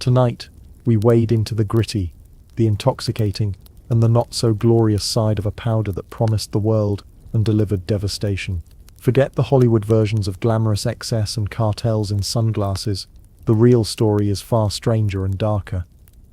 Tonight, we wade into the gritty, the intoxicating, and the not-so-glorious side of a powder that promised the world and delivered devastation. Forget the Hollywood versions of glamorous excess and cartels in sunglasses. The real story is far stranger and darker.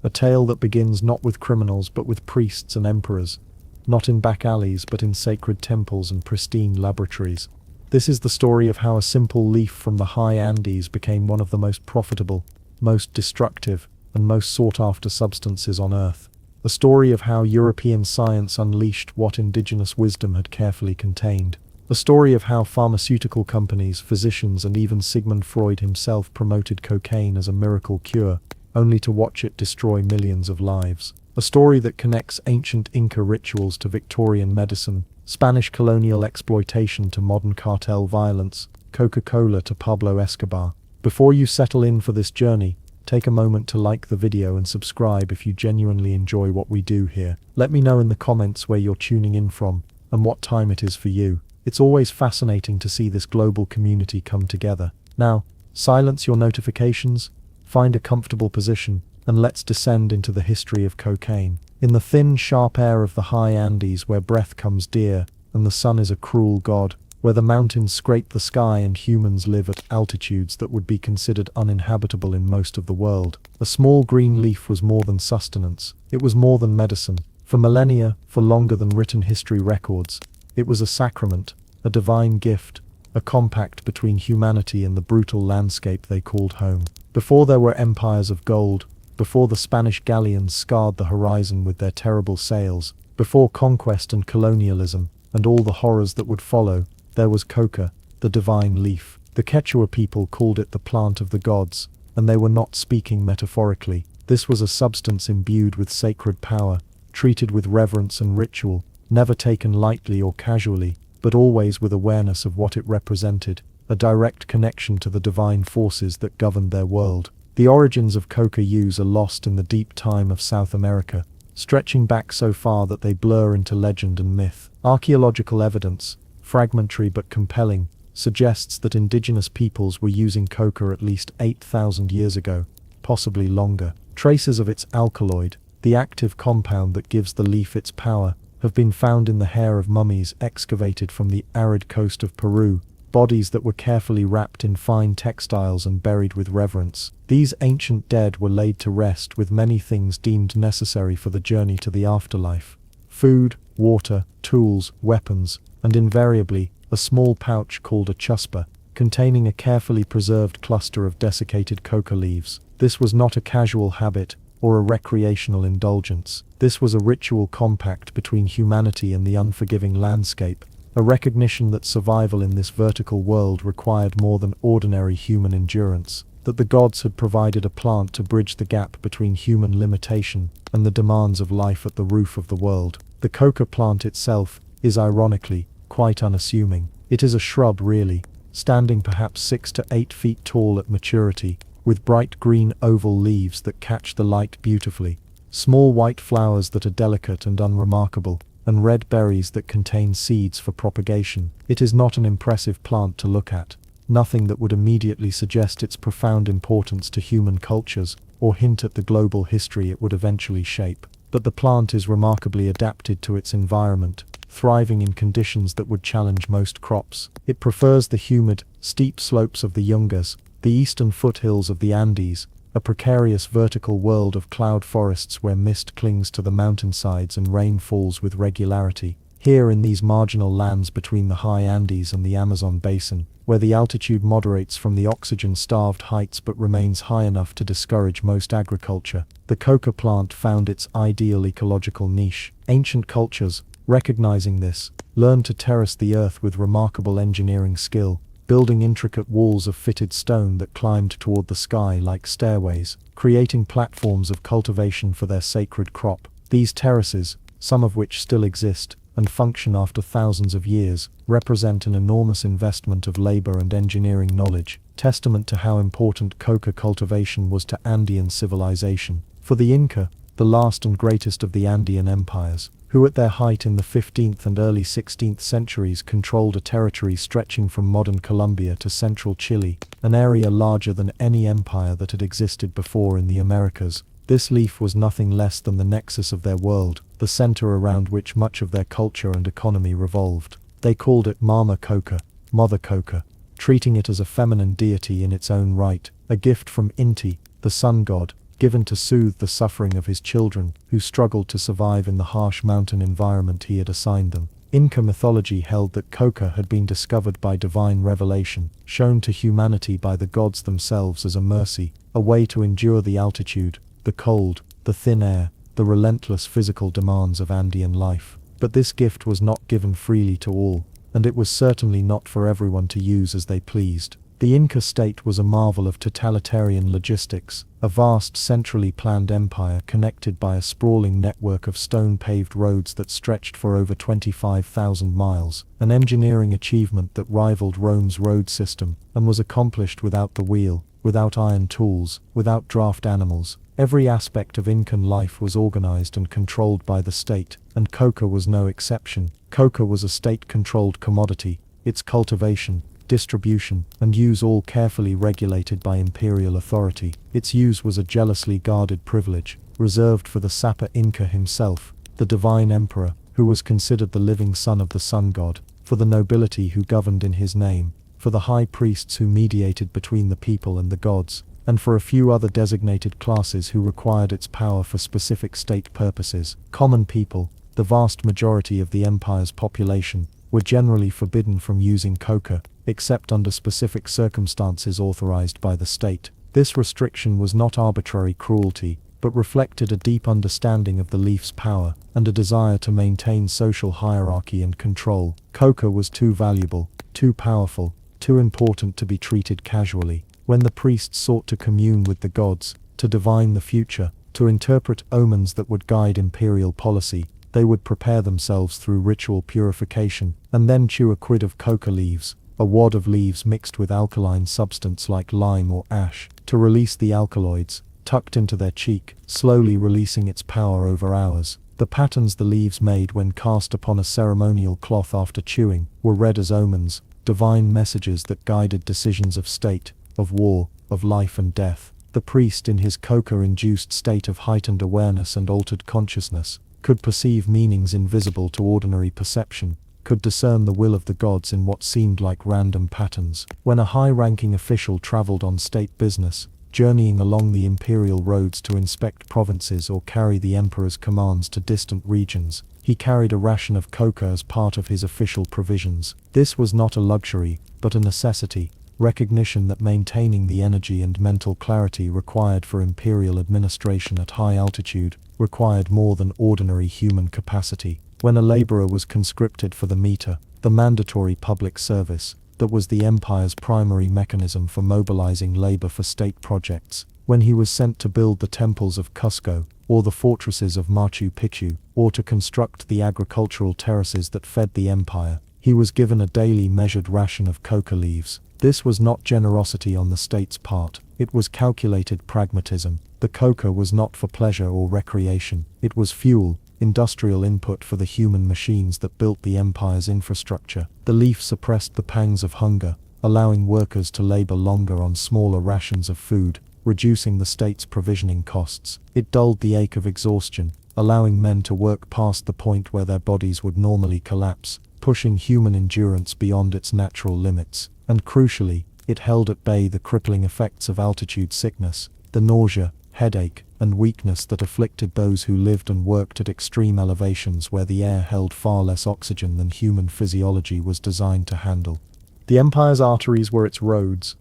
A tale that begins not with criminals but with priests and emperors. Not in back alleys but in sacred temples and pristine laboratories. This is the story of how a simple leaf from the high Andes became one of the most profitable, most destructive, and most sought-after substances on Earth. A story of how European science unleashed what indigenous wisdom had carefully contained. A story of how pharmaceutical companies, physicians, and even Sigmund Freud himself promoted cocaine as a miracle cure, only to watch it destroy millions of lives. A story that connects ancient Inca rituals to Victorian medicine, Spanish colonial exploitation to modern cartel violence, Coca-Cola to Pablo Escobar. Before you settle in for this journey, take a moment to like the video and subscribe if you genuinely enjoy what we do here. Let me know in the comments where you're tuning in from and what time it is for you. It's always fascinating to see this global community come together. Now, silence your notifications, find a comfortable position, and let's descend into the history of cocaine. In the thin, sharp air of the high Andes, where breath comes dear and the sun is a cruel god, where the mountains scrape the sky and humans live at altitudes that would be considered uninhabitable in most of the world, a small green leaf was more than sustenance. It was more than medicine. For millennia, for longer than written history records, it was a sacrament, a divine gift, a compact between humanity and the brutal landscape they called home. Before there were empires of gold, before the Spanish galleons scarred the horizon with their terrible sails, before conquest and colonialism, and all the horrors that would follow, there was coca, the divine leaf. The Quechua people called it the plant of the gods, and they were not speaking metaphorically. This was a substance imbued with sacred power, treated with reverence and ritual, never taken lightly or casually, but always with awareness of what it represented, a direct connection to the divine forces that governed their world. The origins of coca use are lost in the deep time of South America, stretching back so far that they blur into legend and myth. Archaeological evidence, fragmentary but compelling, suggests that indigenous peoples were using coca at least 8,000 years ago, possibly longer. Traces of its alkaloid, the active compound that gives the leaf its power, have been found in the hair of mummies excavated from the arid coast of Peru, bodies that were carefully wrapped in fine textiles and buried with reverence. These ancient dead were laid to rest with many things deemed necessary for the journey to the afterlife: food, water, tools, weapons, and invariably, a small pouch called a chuspa, containing a carefully preserved cluster of desiccated coca leaves. This was not a casual habit or a recreational indulgence. This was a ritual compact between humanity and the unforgiving landscape, a recognition that survival in this vertical world required more than ordinary human endurance, that the gods had provided a plant to bridge the gap between human limitation and the demands of life at the roof of the world. The coca plant itself is, ironically, quite unassuming. It is a shrub really, standing perhaps 6 to 8 feet tall at maturity, with bright green oval leaves that catch the light beautifully, small white flowers that are delicate and unremarkable, and red berries that contain seeds for propagation. It is not an impressive plant to look at, nothing that would immediately suggest its profound importance to human cultures, or hint at the global history it would eventually shape. But the plant is remarkably adapted to its environment, thriving in conditions that would challenge most crops. It prefers the humid, steep slopes of the Yungas, the eastern foothills of the Andes, a precarious vertical world of cloud forests where mist clings to the mountainsides and rain falls with regularity. Here in these marginal lands between the high Andes and the Amazon basin, where the altitude moderates from the oxygen-starved heights but remains high enough to discourage most agriculture, the coca plant found its ideal ecological niche. Ancient cultures, recognizing this, learned to terrace the earth with remarkable engineering skill, building intricate walls of fitted stone that climbed toward the sky like stairways, creating platforms of cultivation for their sacred crop. These terraces, some of which still exist and function after thousands of years, represent an enormous investment of labor and engineering knowledge, testament to how important coca cultivation was to Andean civilization. For the Inca, the last and greatest of the Andean empires, who at their height in the 15th and early 16th centuries controlled a territory stretching from modern Colombia to central Chile, an area larger than any empire that had existed before in the Americas. This leaf was nothing less than the nexus of their world, the center around which much of their culture and economy revolved. They called it Mama Coca, Mother Coca, treating it as a feminine deity in its own right, a gift from Inti, the sun god, given to soothe the suffering of his children, who struggled to survive in the harsh mountain environment he had assigned them. Inca mythology held that coca had been discovered by divine revelation, shown to humanity by the gods themselves as a mercy, a way to endure the altitude, the cold, the thin air, the relentless physical demands of Andean life. But this gift was not given freely to all, and it was certainly not for everyone to use as they pleased. The Inca state was a marvel of totalitarian logistics, a vast centrally planned empire connected by a sprawling network of stone-paved roads that stretched for over 25,000 miles, an engineering achievement that rivaled Rome's road system, and was accomplished without the wheel, without iron tools, without draft animals. Every aspect of Incan life was organized and controlled by the state, and coca was no exception. Coca was a state-controlled commodity, its cultivation, distribution, and use all carefully regulated by imperial authority. Its use was a jealously guarded privilege, reserved for the Sapa Inca himself, the divine emperor, who was considered the living son of the sun god, for the nobility who governed in his name, for the high priests who mediated between the people and the gods, and for a few other designated classes who required its power for specific state purposes. Common people, the vast majority of the empire's population, were generally forbidden from using coca, except under specific circumstances authorized by the state. This restriction was not arbitrary cruelty, but reflected a deep understanding of the leaf's power, and a desire to maintain social hierarchy and control. Coca was too valuable, too powerful, too important to be treated casually. When the priests sought to commune with the gods, to divine the future, to interpret omens that would guide imperial policy, they would prepare themselves through ritual purification, and then chew a quid of coca leaves, a wad of leaves mixed with alkaline substance like lime or ash, to release the alkaloids, tucked into their cheek, slowly releasing its power over hours. The patterns the leaves made when cast upon a ceremonial cloth after chewing were read as omens, divine messages that guided decisions of state, of war, of life and death. The priest, in his coca-induced state of heightened awareness and altered consciousness, could perceive meanings invisible to ordinary perception, could discern the will of the gods in what seemed like random patterns. When a high-ranking official traveled on state business, journeying along the imperial roads to inspect provinces or carry the emperor's commands to distant regions, he carried a ration of coca as part of his official provisions. This was not a luxury, but a necessity, recognition that maintaining the energy and mental clarity required for imperial administration at high altitude required more than ordinary human capacity. When a laborer was conscripted for the meter, the mandatory public service, that was the empire's primary mechanism for mobilizing labor for state projects, when he was sent to build the temples of Cusco, or the fortresses of Machu Picchu, or to construct the agricultural terraces that fed the empire, he was given a daily measured ration of coca leaves. This was not generosity on the state's part, it was calculated pragmatism. The coca was not for pleasure or recreation, it was fuel, industrial input for the human machines that built the empire's infrastructure. The leaf suppressed the pangs of hunger, allowing workers to labor longer on smaller rations of food, reducing the state's provisioning costs. It dulled the ache of exhaustion, allowing men to work past the point where their bodies would normally collapse, pushing human endurance beyond its natural limits. And crucially, it held at bay the crippling effects of altitude sickness, the nausea, headache, and weakness that afflicted those who lived and worked at extreme elevations where the air held far less oxygen than human physiology was designed to handle. The empire's arteries were its roads,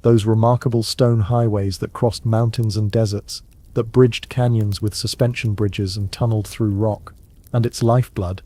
those remarkable stone highways that crossed mountains and deserts, that bridged canyons with suspension bridges and tunneled through rock, and its lifeblood,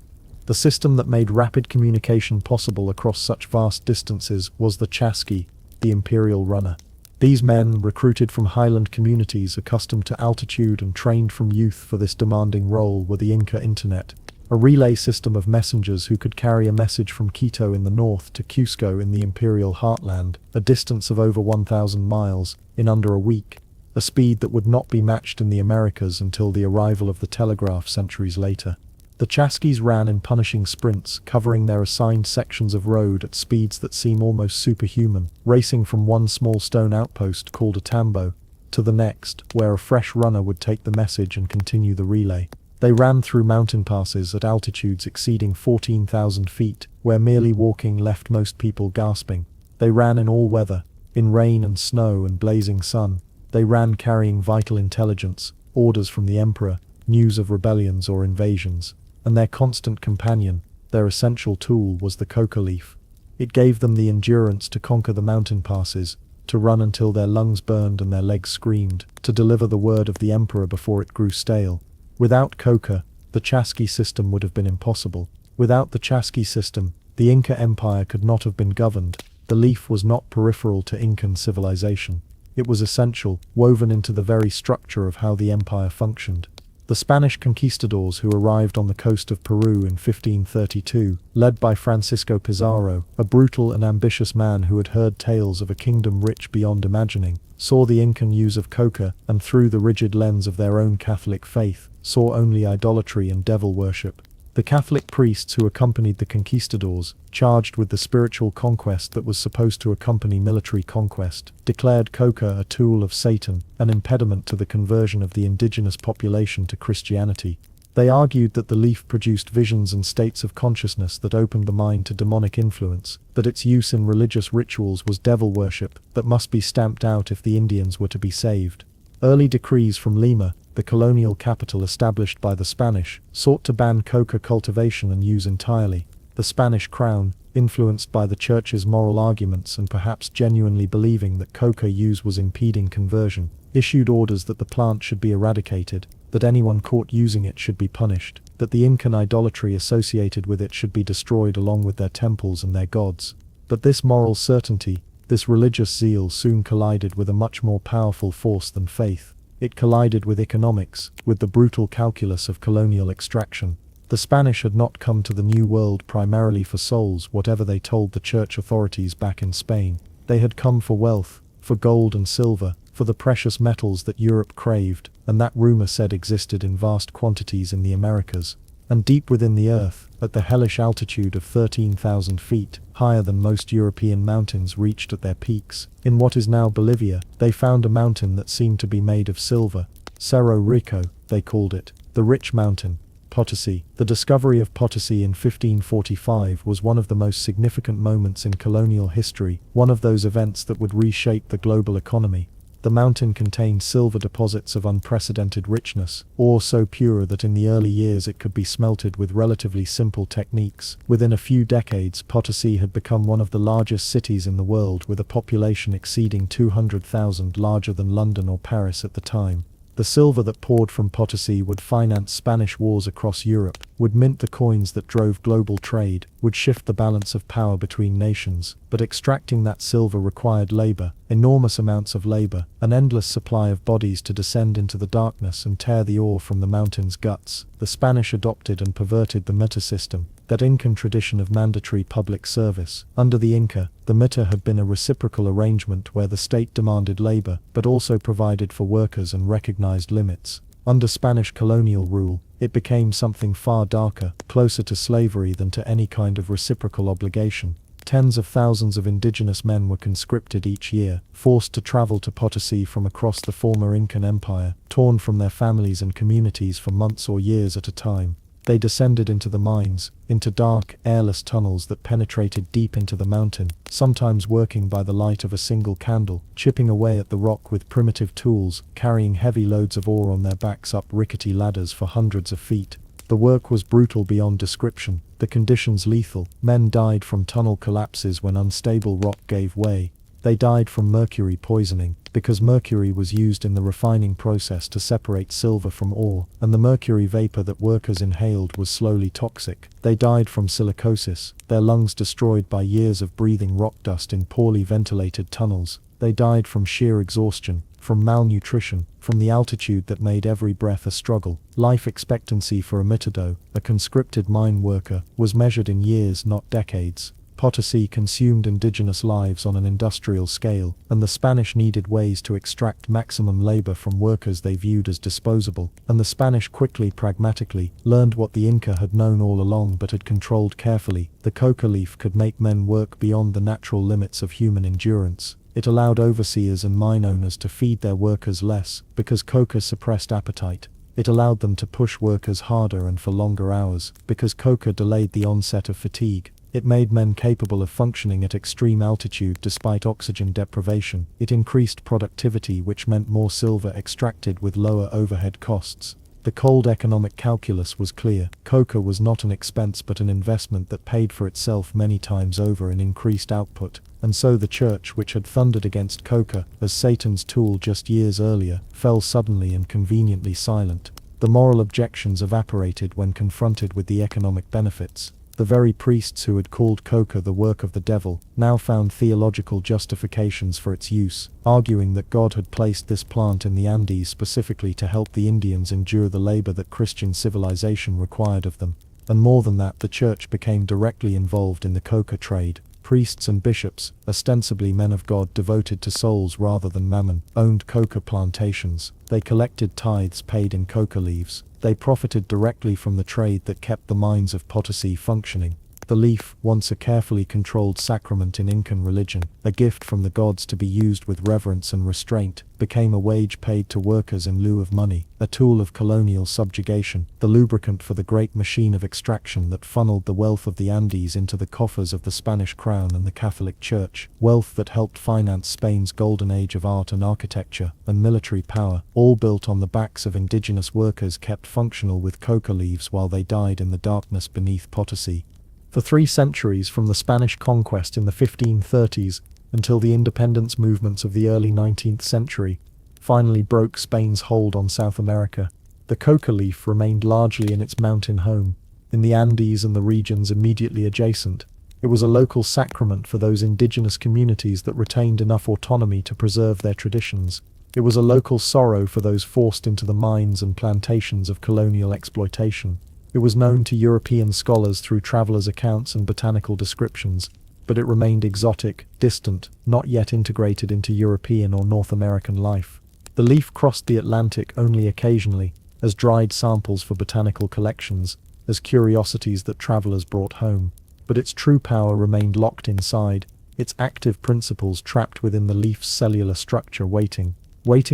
the system that made rapid communication possible across such vast distances, was the chasqui, the imperial runner. These men, recruited from highland communities accustomed to altitude and trained from youth for this demanding role, were the Inca Internet, a relay system of messengers who could carry a message from Quito in the north to Cusco in the imperial heartland, a distance of over 1,000 miles, in under a week, a speed that would not be matched in the Americas until the arrival of the telegraph centuries later. The Chasquis ran in punishing sprints, covering their assigned sections of road at speeds that seem almost superhuman, racing from one small stone outpost called a tambo to the next, where a fresh runner would take the message and continue the relay. They ran through mountain passes at altitudes exceeding 14,000 feet, where merely walking left most people gasping. They ran in all weather, in rain and snow and blazing sun. They ran carrying vital intelligence, orders from the emperor, news of rebellions or invasions. And their constant companion, their essential tool, was the coca leaf. It gave them the endurance to conquer the mountain passes, to run until their lungs burned and their legs screamed, to deliver the word of the emperor before it grew stale. Without coca, the Chasqui system would have been impossible. Without the Chasqui system, the Inca Empire could not have been governed. The leaf was not peripheral to Incan civilization. It was essential, woven into the very structure of how the empire functioned. The Spanish conquistadors who arrived on the coast of Peru in 1532, led by Francisco Pizarro, a brutal and ambitious man who had heard tales of a kingdom rich beyond imagining, saw the Incan use of coca, and through the rigid lens of their own Catholic faith, saw only idolatry and devil worship. The Catholic priests who accompanied the conquistadors, charged with the spiritual conquest that was supposed to accompany military conquest, declared coca a tool of Satan, an impediment to the conversion of the indigenous population to Christianity. They argued that the leaf produced visions and states of consciousness that opened the mind to demonic influence, that its use in religious rituals was devil worship that must be stamped out if the Indians were to be saved. Early decrees from Lima, the colonial capital established by the Spanish, sought to ban coca cultivation and use entirely. The Spanish crown, influenced by the church's moral arguments and perhaps genuinely believing that coca use was impeding conversion, issued orders that the plant should be eradicated, that anyone caught using it should be punished, that the Incan idolatry associated with it should be destroyed along with their temples and their gods. But this moral certainty, this religious zeal soon collided with a much more powerful force than faith. It collided with economics, with the brutal calculus of colonial extraction. The Spanish had not come to the New World primarily for souls, whatever they told the church authorities back in Spain. They had come for wealth, for gold and silver, for the precious metals that Europe craved, and that rumor said existed in vast quantities in the Americas. And deep within the earth, at the hellish altitude of 13,000 feet, higher than most European mountains reached at their peaks, in what is now Bolivia, they found a mountain that seemed to be made of silver. Cerro Rico, they called it, the rich mountain. Potosi. The discovery of Potosi in 1545 was one of the most significant moments in colonial history, one of those events that would reshape the global economy. The mountain contained silver deposits of unprecedented richness, ore so pure that in the early years it could be smelted with relatively simple techniques. Within a few decades, Potosi had become one of the largest cities in the world, with a population exceeding 200,000, larger than London or Paris at the time. The silver that poured from Potosi would finance Spanish wars across Europe, would mint the coins that drove global trade, would shift the balance of power between nations. But extracting that silver required labor, enormous amounts of labor, an endless supply of bodies to descend into the darkness and tear the ore from the mountain's guts. The Spanish adopted and perverted the mita system, that Incan tradition of mandatory public service. Under the Inca, the mita had been a reciprocal arrangement where the state demanded labor, but also provided for workers and recognized limits. Under Spanish colonial rule, it became something far darker, closer to slavery than to any kind of reciprocal obligation. Tens of thousands of indigenous men were conscripted each year, forced to travel to Potosi from across the former Incan Empire, torn from their families and communities for months or years at a time. They descended into the mines, into dark, airless tunnels that penetrated deep into the mountain, sometimes working by the light of a single candle, chipping away at the rock with primitive tools, carrying heavy loads of ore on their backs up rickety ladders for hundreds of feet. The work was brutal beyond description, the conditions lethal. Men died from tunnel collapses when unstable rock gave way. They died from mercury poisoning, because mercury was used in the refining process to separate silver from ore, and the mercury vapor that workers inhaled was slowly toxic. They died from silicosis, their lungs destroyed by years of breathing rock dust in poorly ventilated tunnels. They died from sheer exhaustion, from malnutrition, from the altitude that made every breath a struggle. Life expectancy for a mitado, a conscripted mine worker, was measured in years, not decades. Potosi consumed indigenous lives on an industrial scale, and the Spanish needed ways to extract maximum labor from workers they viewed as disposable, and the Spanish quickly pragmatically learned what the Inca had known all along but had controlled carefully. The coca leaf could make men work beyond the natural limits of human endurance. It allowed overseers and mine owners to feed their workers less, because coca suppressed appetite. It allowed them to push workers harder and for longer hours, because coca delayed the onset of fatigue. It made men capable of functioning at extreme altitude despite oxygen deprivation. It increased productivity, which meant more silver extracted with lower overhead costs. The cold economic calculus was clear. Coca was not an expense but an investment that paid for itself many times over in increased output. And so the church, which had thundered against coca as Satan's tool just years earlier, fell suddenly and conveniently silent. The moral objections evaporated when confronted with the economic benefits. The very priests who had called coca the work of the devil now found theological justifications for its use, arguing that God had placed this plant in the Andes specifically to help the Indians endure the labor that Christian civilization required of them. And more than that, the church became directly involved in the coca trade. Priests and bishops, ostensibly men of God devoted to souls rather than mammon, owned coca plantations. They collected tithes paid in coca leaves. They profited directly from the trade that kept the mines of Potosi functioning. The leaf, once a carefully controlled sacrament in Incan religion, a gift from the gods to be used with reverence and restraint, became a wage paid to workers in lieu of money, a tool of colonial subjugation, the lubricant for the great machine of extraction that funneled the wealth of the Andes into the coffers of the Spanish crown and the Catholic Church, wealth that helped finance Spain's golden age of art and architecture and military power, all built on the backs of indigenous workers kept functional with coca leaves while they died in the darkness beneath Potosi. For 3 centuries, from the Spanish conquest in the 1530s until the independence movements of the early 19th century finally broke Spain's hold on South America, the coca leaf remained largely in its mountain home, in the Andes and the regions immediately adjacent. It was a local sacrament for those indigenous communities that retained enough autonomy to preserve their traditions. It was a local sorrow for those forced into the mines and plantations of colonial exploitation. It was known to European scholars through travelers' accounts and botanical descriptions, but it remained exotic, distant, not yet integrated into European or North American life. The leaf crossed the Atlantic only occasionally, as dried samples for botanical collections, as curiosities that travelers brought home. But its true power remained locked inside, its active principles trapped within the leaf's cellular structure, waiting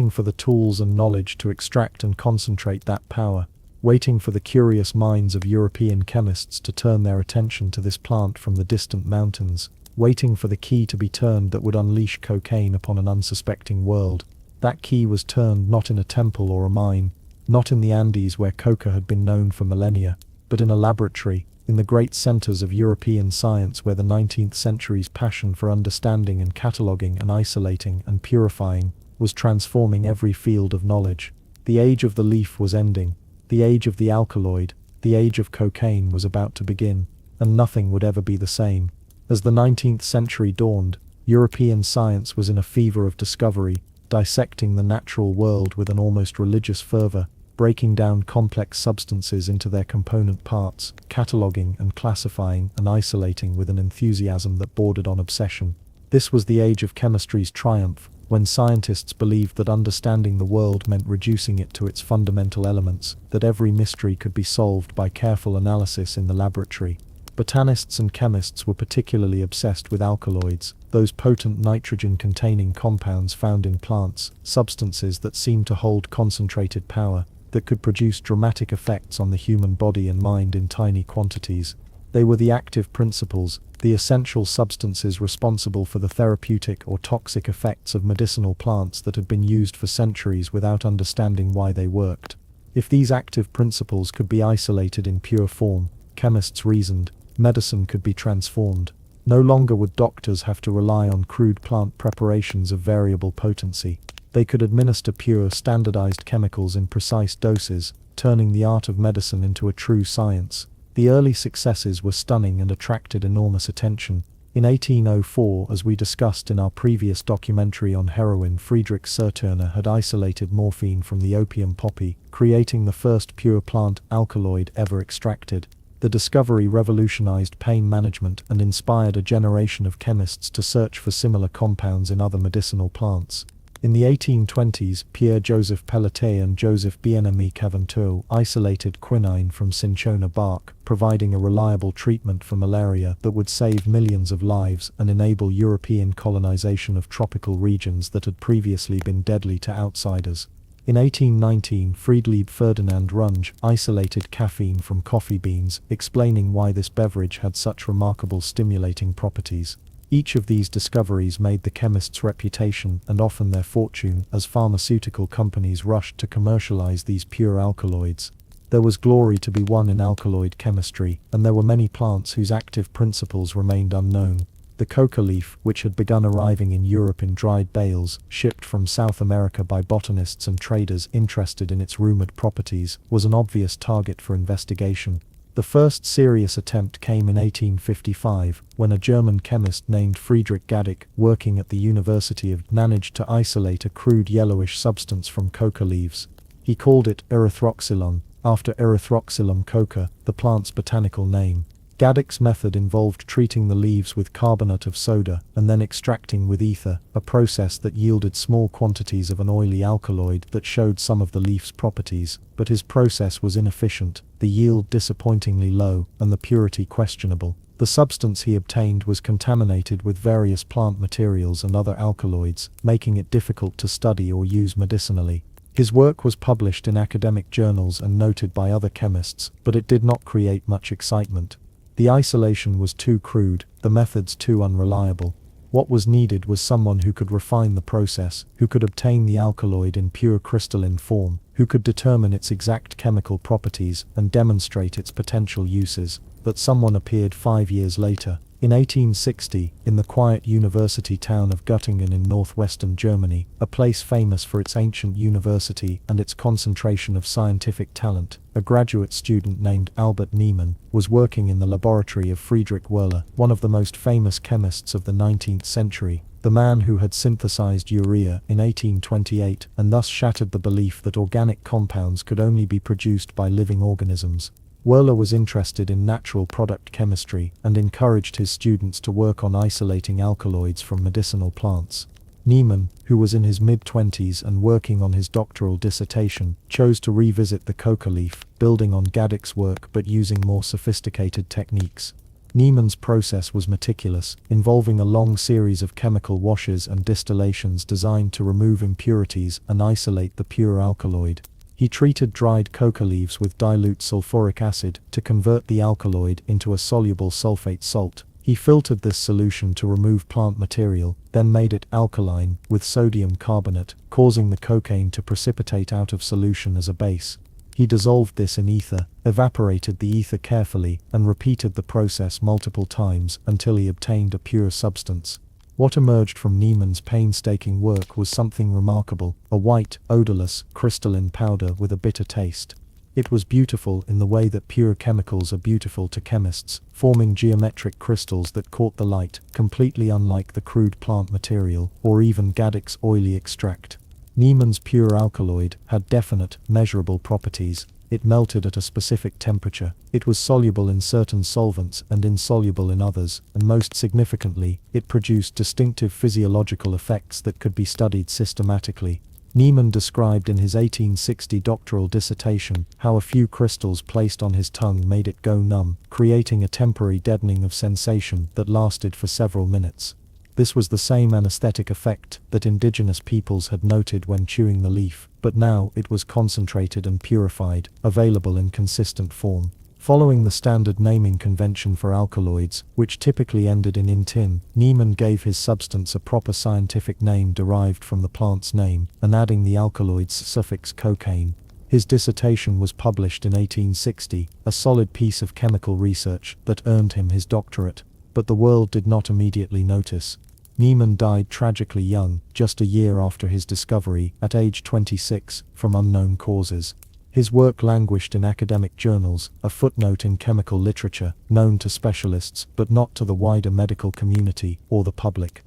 for the tools and knowledge to extract and concentrate that power. Waiting for the curious minds of European chemists to turn their attention to this plant from the distant mountains, waiting for the key to be turned that would unleash cocaine upon an unsuspecting world. That key was turned not in a temple or a mine, not in the Andes where coca had been known for millennia, but in a laboratory, in the great centers of European science where the 19th century's passion for understanding and cataloging and isolating and purifying was transforming every field of knowledge. The age of the leaf was ending. The age of the alkaloid, the age of cocaine was about to begin, and nothing would ever be the same. As the 19th century dawned, European science was in a fever of discovery, dissecting the natural world with an almost religious fervor, breaking down complex substances into their component parts, cataloging and classifying and isolating with an enthusiasm that bordered on obsession. This was the age of chemistry's triumph, when scientists believed that understanding the world meant reducing it to its fundamental elements, that every mystery could be solved by careful analysis in the laboratory. Botanists and chemists were particularly obsessed with alkaloids, those potent nitrogen-containing compounds found in plants, substances that seemed to hold concentrated power, that could produce dramatic effects on the human body and mind in tiny quantities. They were the active principles, the essential substances responsible for the therapeutic or toxic effects of medicinal plants that had been used for centuries without understanding why they worked. If these active principles could be isolated in pure form, chemists reasoned, medicine could be transformed. No longer would doctors have to rely on crude plant preparations of variable potency. They could administer pure, standardized chemicals in precise doses, turning the art of medicine into a true science. The early successes were stunning and attracted enormous attention. In 1804, as we discussed in our previous documentary on heroin, Friedrich Serturner had isolated morphine from the opium poppy, creating the first pure plant alkaloid ever extracted. The discovery revolutionized pain management and inspired a generation of chemists to search for similar compounds in other medicinal plants. In the 1820s, Pierre-Joseph Pelletier and Joseph Bien-Aimé Caventou isolated quinine from cinchona bark, providing a reliable treatment for malaria that would save millions of lives and enable European colonization of tropical regions that had previously been deadly to outsiders. In 1819, Friedlieb Ferdinand Runge isolated caffeine from coffee beans, explaining why this beverage had such remarkable stimulating properties. Each of these discoveries made the chemist's reputation and often their fortune as pharmaceutical companies rushed to commercialize these pure alkaloids. There was glory to be won in alkaloid chemistry, and there were many plants whose active principles remained unknown. The coca leaf, which had begun arriving in Europe in dried bales, shipped from South America by botanists and traders interested in its rumored properties, was an obvious target for investigation. The first serious attempt came in 1855, when a German chemist named Friedrich Gadik, working at the University of managed to isolate a crude yellowish substance from coca leaves. He called it erythroxylon, after Erythroxylum coca, the plant's botanical name. Gadik's method involved treating the leaves with carbonate of soda and then extracting with ether, a process that yielded small quantities of an oily alkaloid that showed some of the leaf's properties, but his process was inefficient, the yield disappointingly low, and the purity questionable. The substance he obtained was contaminated with various plant materials and other alkaloids, making it difficult to study or use medicinally. His work was published in academic journals and noted by other chemists, but it did not create much excitement. The isolation was too crude, the methods too unreliable. What was needed was someone who could refine the process, who could obtain the alkaloid in pure crystalline form, who could determine its exact chemical properties and demonstrate its potential uses. But someone appeared 5 years later. In 1860, in the quiet university town of Göttingen in northwestern Germany, a place famous for its ancient university and its concentration of scientific talent, a graduate student named Albert Niemann was working in the laboratory of Friedrich Wöhler, one of the most famous chemists of the 19th century, the man who had synthesized urea in 1828 and thus shattered the belief that organic compounds could only be produced by living organisms. Wöhler was interested in natural product chemistry and encouraged his students to work on isolating alkaloids from medicinal plants. Niemann, who was in his mid-20s and working on his doctoral dissertation, chose to revisit the coca leaf, building on Gadik's work but using more sophisticated techniques. Niemann's process was meticulous, involving a long series of chemical washes and distillations designed to remove impurities and isolate the pure alkaloid. He treated dried coca leaves with dilute sulfuric acid to convert the alkaloid into a soluble sulfate salt. He filtered this solution to remove plant material, then made it alkaline with sodium carbonate, causing the cocaine to precipitate out of solution as a base. He dissolved this in ether, evaporated the ether carefully, and repeated the process multiple times until he obtained a pure substance. What emerged from Niemann's painstaking work was something remarkable, a white, odorless, crystalline powder with a bitter taste. It was beautiful in the way that pure chemicals are beautiful to chemists, forming geometric crystals that caught the light, completely unlike the crude plant material, or even Gadik's oily extract. Niemann's pure alkaloid had definite, measurable properties. It melted at a specific temperature, it was soluble in certain solvents and insoluble in others, and most significantly, it produced distinctive physiological effects that could be studied systematically. Niemann described in his 1860 doctoral dissertation how a few crystals placed on his tongue made it go numb, creating a temporary deadening of sensation that lasted for several minutes. This was the same anesthetic effect that indigenous peoples had noted when chewing the leaf, but now it was concentrated and purified, available in consistent form. Following the standard naming convention for alkaloids, which typically ended in -in, Niemann gave his substance a proper scientific name derived from the plant's name, and adding the alkaloid's suffix cocaine. His dissertation was published in 1860, a solid piece of chemical research that earned him his doctorate, but the world did not immediately notice. Niemann died tragically young, just a year after his discovery, at age 26, from unknown causes. His work languished in academic journals, a footnote in chemical literature, known to specialists but not to the wider medical community or the public.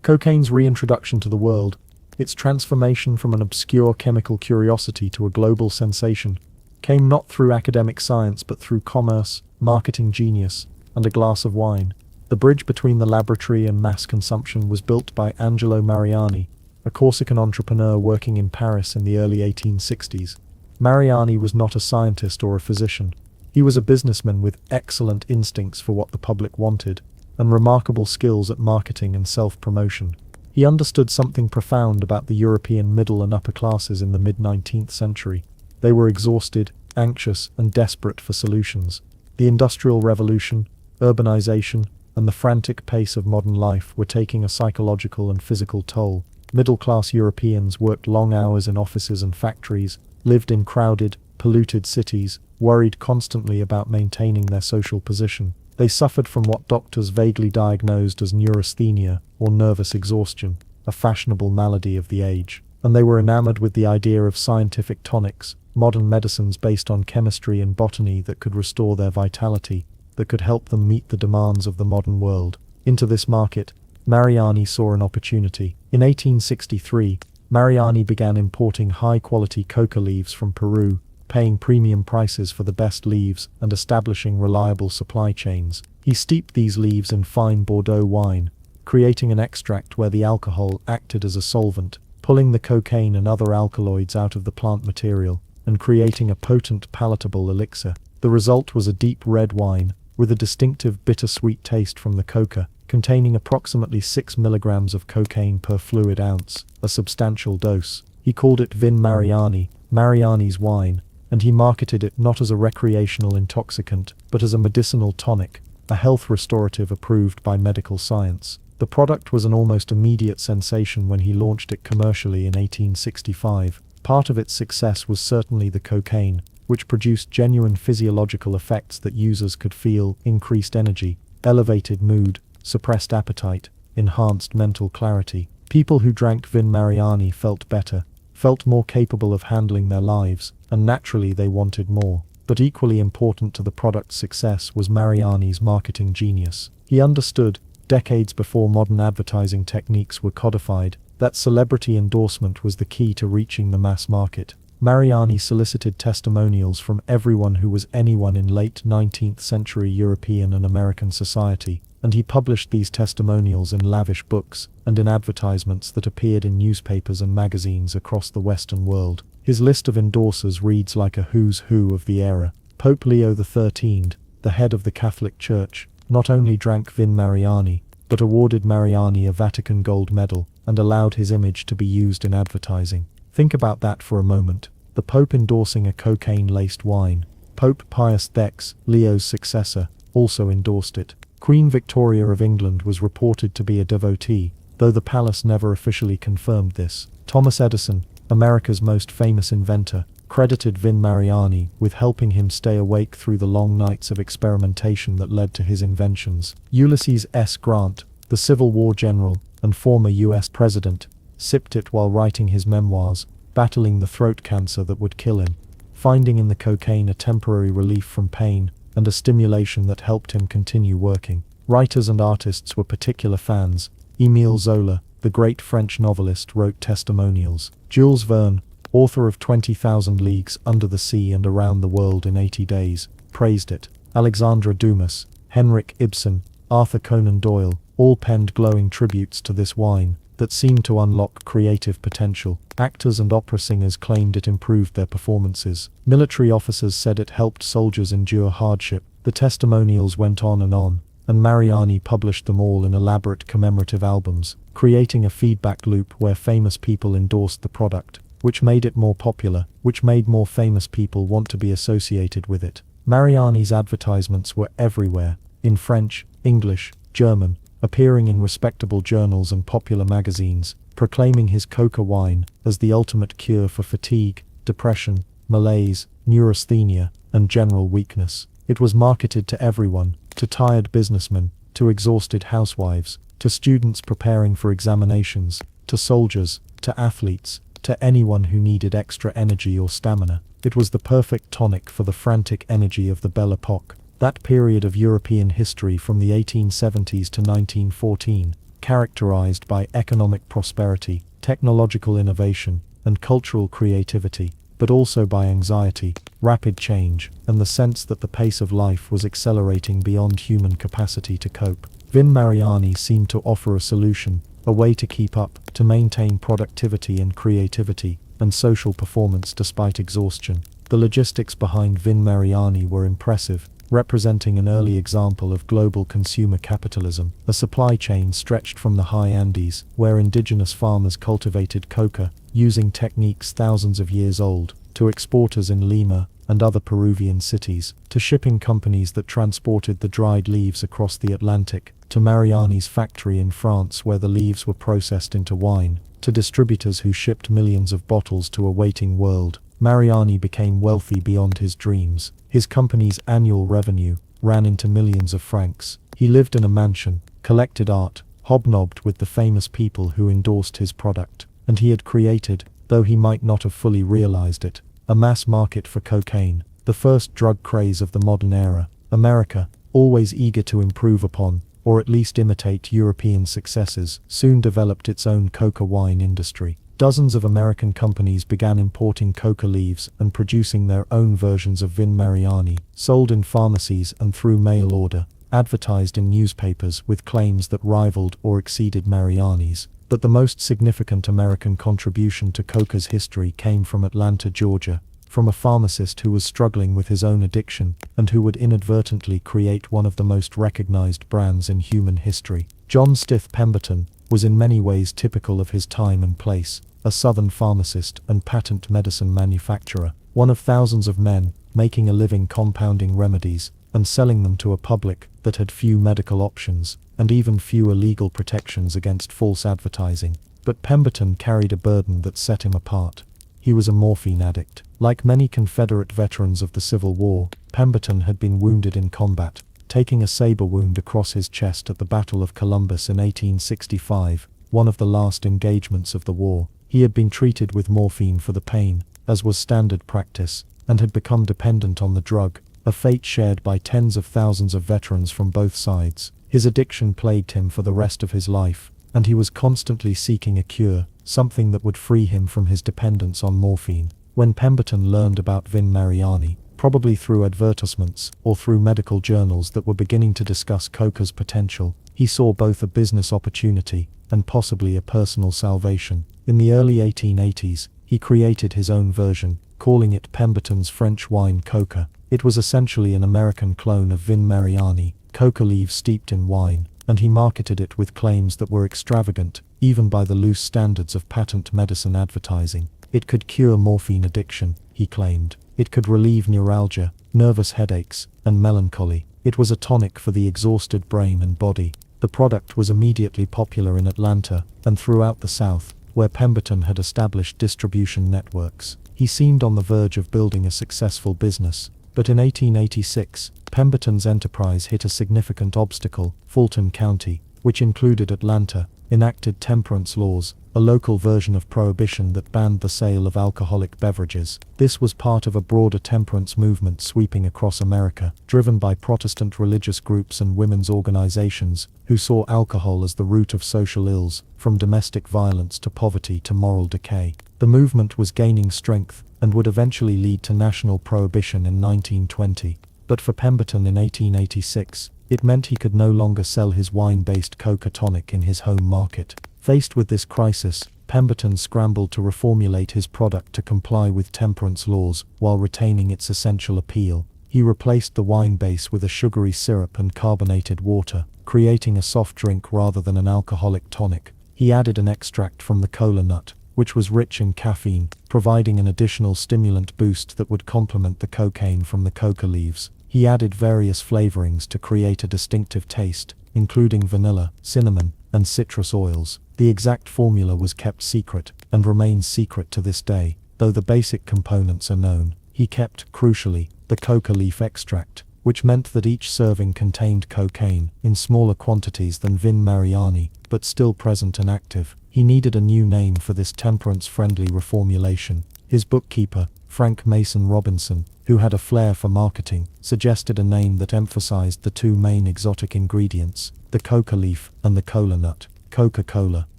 Cocaine's reintroduction to the world, its transformation from an obscure chemical curiosity to a global sensation. came not through academic science but through commerce, marketing genius, and a glass of wine. The bridge between the laboratory and mass consumption was built by Angelo Mariani, a Corsican entrepreneur working in Paris in the early 1860s. Mariani was not a scientist or a physician. He was a businessman with excellent instincts for what the public wanted, and remarkable skills at marketing and self-promotion. He understood something profound about the European middle and upper classes in the mid-19th century. They were exhausted, anxious, and desperate for solutions. The Industrial Revolution, urbanization, and the frantic pace of modern life were taking a psychological and physical toll. Middle-class Europeans worked long hours in offices and factories, lived in crowded, polluted cities, worried constantly about maintaining their social position. They suffered from what doctors vaguely diagnosed as neurasthenia, or nervous exhaustion, a fashionable malady of the age. And they were enamored with the idea of scientific tonics, modern medicines based on chemistry and botany that could restore their vitality, that could help them meet the demands of the modern world. Into this market, Mariani saw an opportunity. In 1863, Mariani began importing high-quality coca leaves from Peru, paying premium prices for the best leaves and establishing reliable supply chains. He steeped these leaves in fine Bordeaux wine, creating an extract where the alcohol acted as a solvent, pulling the cocaine and other alkaloids out of the plant material, and creating a potent palatable elixir. The result was a deep red wine, with a distinctive bittersweet taste from the coca, containing approximately 6 milligrams of cocaine per fluid ounce, a substantial dose. He called it Vin Mariani, Mariani's wine, and he marketed it not as a recreational intoxicant, but as a medicinal tonic, a health restorative approved by medical science. The product was an almost immediate sensation when he launched it commercially in 1865. Part of its success was certainly the cocaine, which produced genuine physiological effects that users could feel: increased energy, elevated mood, suppressed appetite, enhanced mental clarity. People who drank Vin Mariani felt better, felt more capable of handling their lives, and naturally they wanted more. But equally important to the product's success was Mariani's marketing genius. He understood, decades before modern advertising techniques were codified, that celebrity endorsement was the key to reaching the mass market. Mariani solicited testimonials from everyone who was anyone in late 19th century European and American society, and he published these testimonials in lavish books and in advertisements that appeared in newspapers and magazines across the Western world. His list of endorsers reads like a who's who of the era. Pope Leo XIII, the head of the Catholic Church, not only drank Vin Mariani, but awarded Mariani a Vatican gold medal and allowed his image to be used in advertising. Think about that for a moment. The Pope endorsing a cocaine-laced wine. Pope Pius X, Leo's successor, also endorsed it. Queen Victoria of England was reported to be a devotee, though the palace never officially confirmed this. Thomas Edison, America's most famous inventor, credited Vin Mariani with helping him stay awake through the long nights of experimentation that led to his inventions. Ulysses S. Grant, the Civil War general and former U.S. president, sipped it while writing his memoirs, battling the throat cancer that would kill him, finding in the cocaine a temporary relief from pain and a stimulation that helped him continue working. Writers and artists were particular fans. Émile Zola, the great French novelist, wrote testimonials. Jules Verne, author of 20,000 Leagues Under the Sea and Around the World in 80 Days, praised it. Alexandre Dumas, Henrik Ibsen, Arthur Conan Doyle, all penned glowing tributes to this wine that seemed to unlock creative potential. Actors and opera singers claimed it improved their performances. Military officers said it helped soldiers endure hardship. The testimonials went on, and Mariani published them all in elaborate commemorative albums, creating a feedback loop where famous people endorsed the product, which made it more popular, which made more famous people want to be associated with it. Mariani's advertisements were everywhere, in French, English, German, appearing in respectable journals and popular magazines, proclaiming his coca wine as the ultimate cure for fatigue, depression, malaise, neurasthenia, and general weakness. It was marketed to everyone, to tired businessmen, to exhausted housewives, to students preparing for examinations, to soldiers, to athletes, to anyone who needed extra energy or stamina. It was the perfect tonic for the frantic energy of the Belle Époque, that period of European history from the 1870s to 1914, characterized by economic prosperity, technological innovation, and cultural creativity. but also by anxiety, rapid change, and the sense that the pace of life was accelerating beyond human capacity to cope. Vin Mariani seemed to offer a solution, a way to keep up, to maintain productivity and creativity, and social performance despite exhaustion. The logistics behind Vin Mariani were impressive, representing an early example of global consumer capitalism, a supply chain stretched from the high Andes, where indigenous farmers cultivated coca, using techniques thousands of years old, to exporters in Lima and other Peruvian cities, to shipping companies that transported the dried leaves across the Atlantic, to Mariani's factory in France where the leaves were processed into wine, to distributors who shipped millions of bottles to a waiting world. Mariani became wealthy beyond his dreams. His company's annual revenue ran into millions of francs. He lived in a mansion, collected art, hobnobbed with the famous people who endorsed his product, and he had created, though he might not have fully realized it, a mass market for cocaine, the first drug craze of the modern era. America, always eager to improve upon, or at least imitate European successes, soon developed its own coca wine industry. Dozens of American companies began importing coca leaves and producing their own versions of Vin Mariani, sold in pharmacies and through mail order, advertised in newspapers with claims that rivaled or exceeded Mariani's. But the most significant American contribution to coca's history came from Atlanta, Georgia, from a pharmacist who was struggling with his own addiction and who would inadvertently create one of the most recognized brands in human history. John Stith Pemberton was in many ways typical of his time and place, a Southern pharmacist and patent medicine manufacturer, one of thousands of men making a living compounding remedies and selling them to a public that had few medical options and even fewer legal protections against false advertising. But Pemberton carried a burden that set him apart. He was a morphine addict. Like many Confederate veterans of the Civil War, Pemberton had been wounded in combat, taking a saber wound across his chest at the Battle of Columbus in 1865, one of the last engagements of the war. He had been treated with morphine for the pain, as was standard practice, and had become dependent on the drug, a fate shared by tens of thousands of veterans from both sides. His addiction plagued him for the rest of his life, and he was constantly seeking a cure, something that would free him from his dependence on morphine. When Pemberton learned about Vin Mariani, probably through advertisements or through medical journals that were beginning to discuss coca's potential, he saw both a business opportunity and possibly a personal salvation. In the early 1880s, he created his own version, calling it Pemberton's French wine coca. It was essentially an American clone of Vin Mariani, coca leaves steeped in wine, and he marketed it with claims that were extravagant, even by the loose standards of patent medicine advertising. It could cure morphine addiction, he claimed. It could relieve neuralgia, nervous headaches, and melancholy. It was a tonic for the exhausted brain and body. The product was immediately popular in Atlanta and throughout the South, where Pemberton had established distribution networks. He seemed on the verge of building a successful business. But in 1886, Pemberton's enterprise hit a significant obstacle. Fulton County, which included Atlanta, enacted temperance laws, a local version of prohibition that banned the sale of alcoholic beverages. This was part of a broader temperance movement sweeping across America, driven by Protestant religious groups and women's organizations, who saw alcohol as the root of social ills, from domestic violence to poverty to moral decay. The movement was gaining strength, and would eventually lead to national prohibition in 1920. But for Pemberton in 1886, it meant he could no longer sell his wine-based coca tonic in his home market. Faced with this crisis, Pemberton scrambled to reformulate his product to comply with temperance laws while retaining its essential appeal. He replaced the wine base with a sugary syrup and carbonated water, creating a soft drink rather than an alcoholic tonic. He added an extract from the cola nut, which was rich in caffeine, providing an additional stimulant boost that would complement the cocaine from the coca leaves. He added various flavorings to create a distinctive taste, including vanilla, cinnamon, and citrus oils. The exact formula was kept secret, and remains secret to this day, though the basic components are known. He kept, crucially, the coca leaf extract, which meant that each serving contained cocaine, in smaller quantities than Vin Mariani, but still present and active. He needed a new name for this temperance-friendly reformulation. His bookkeeper, Frank Mason Robinson, who had a flair for marketing, suggested a name that emphasized the two main exotic ingredients, the coca leaf and the cola nut, Coca-Cola.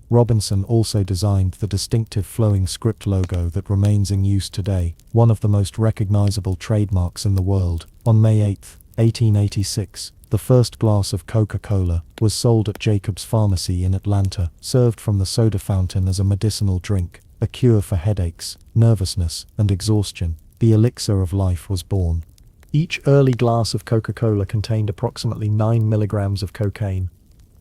Robinson also designed the distinctive flowing script logo that remains in use today, one of the most recognizable trademarks in the world. On May 8, 1886, the first glass of Coca-Cola was sold at Jacob's Pharmacy in Atlanta, served from the soda fountain as a medicinal drink, a cure for headaches, nervousness, and exhaustion. The elixir of life was born. Each early glass of Coca-Cola contained approximately 9 milligrams of cocaine,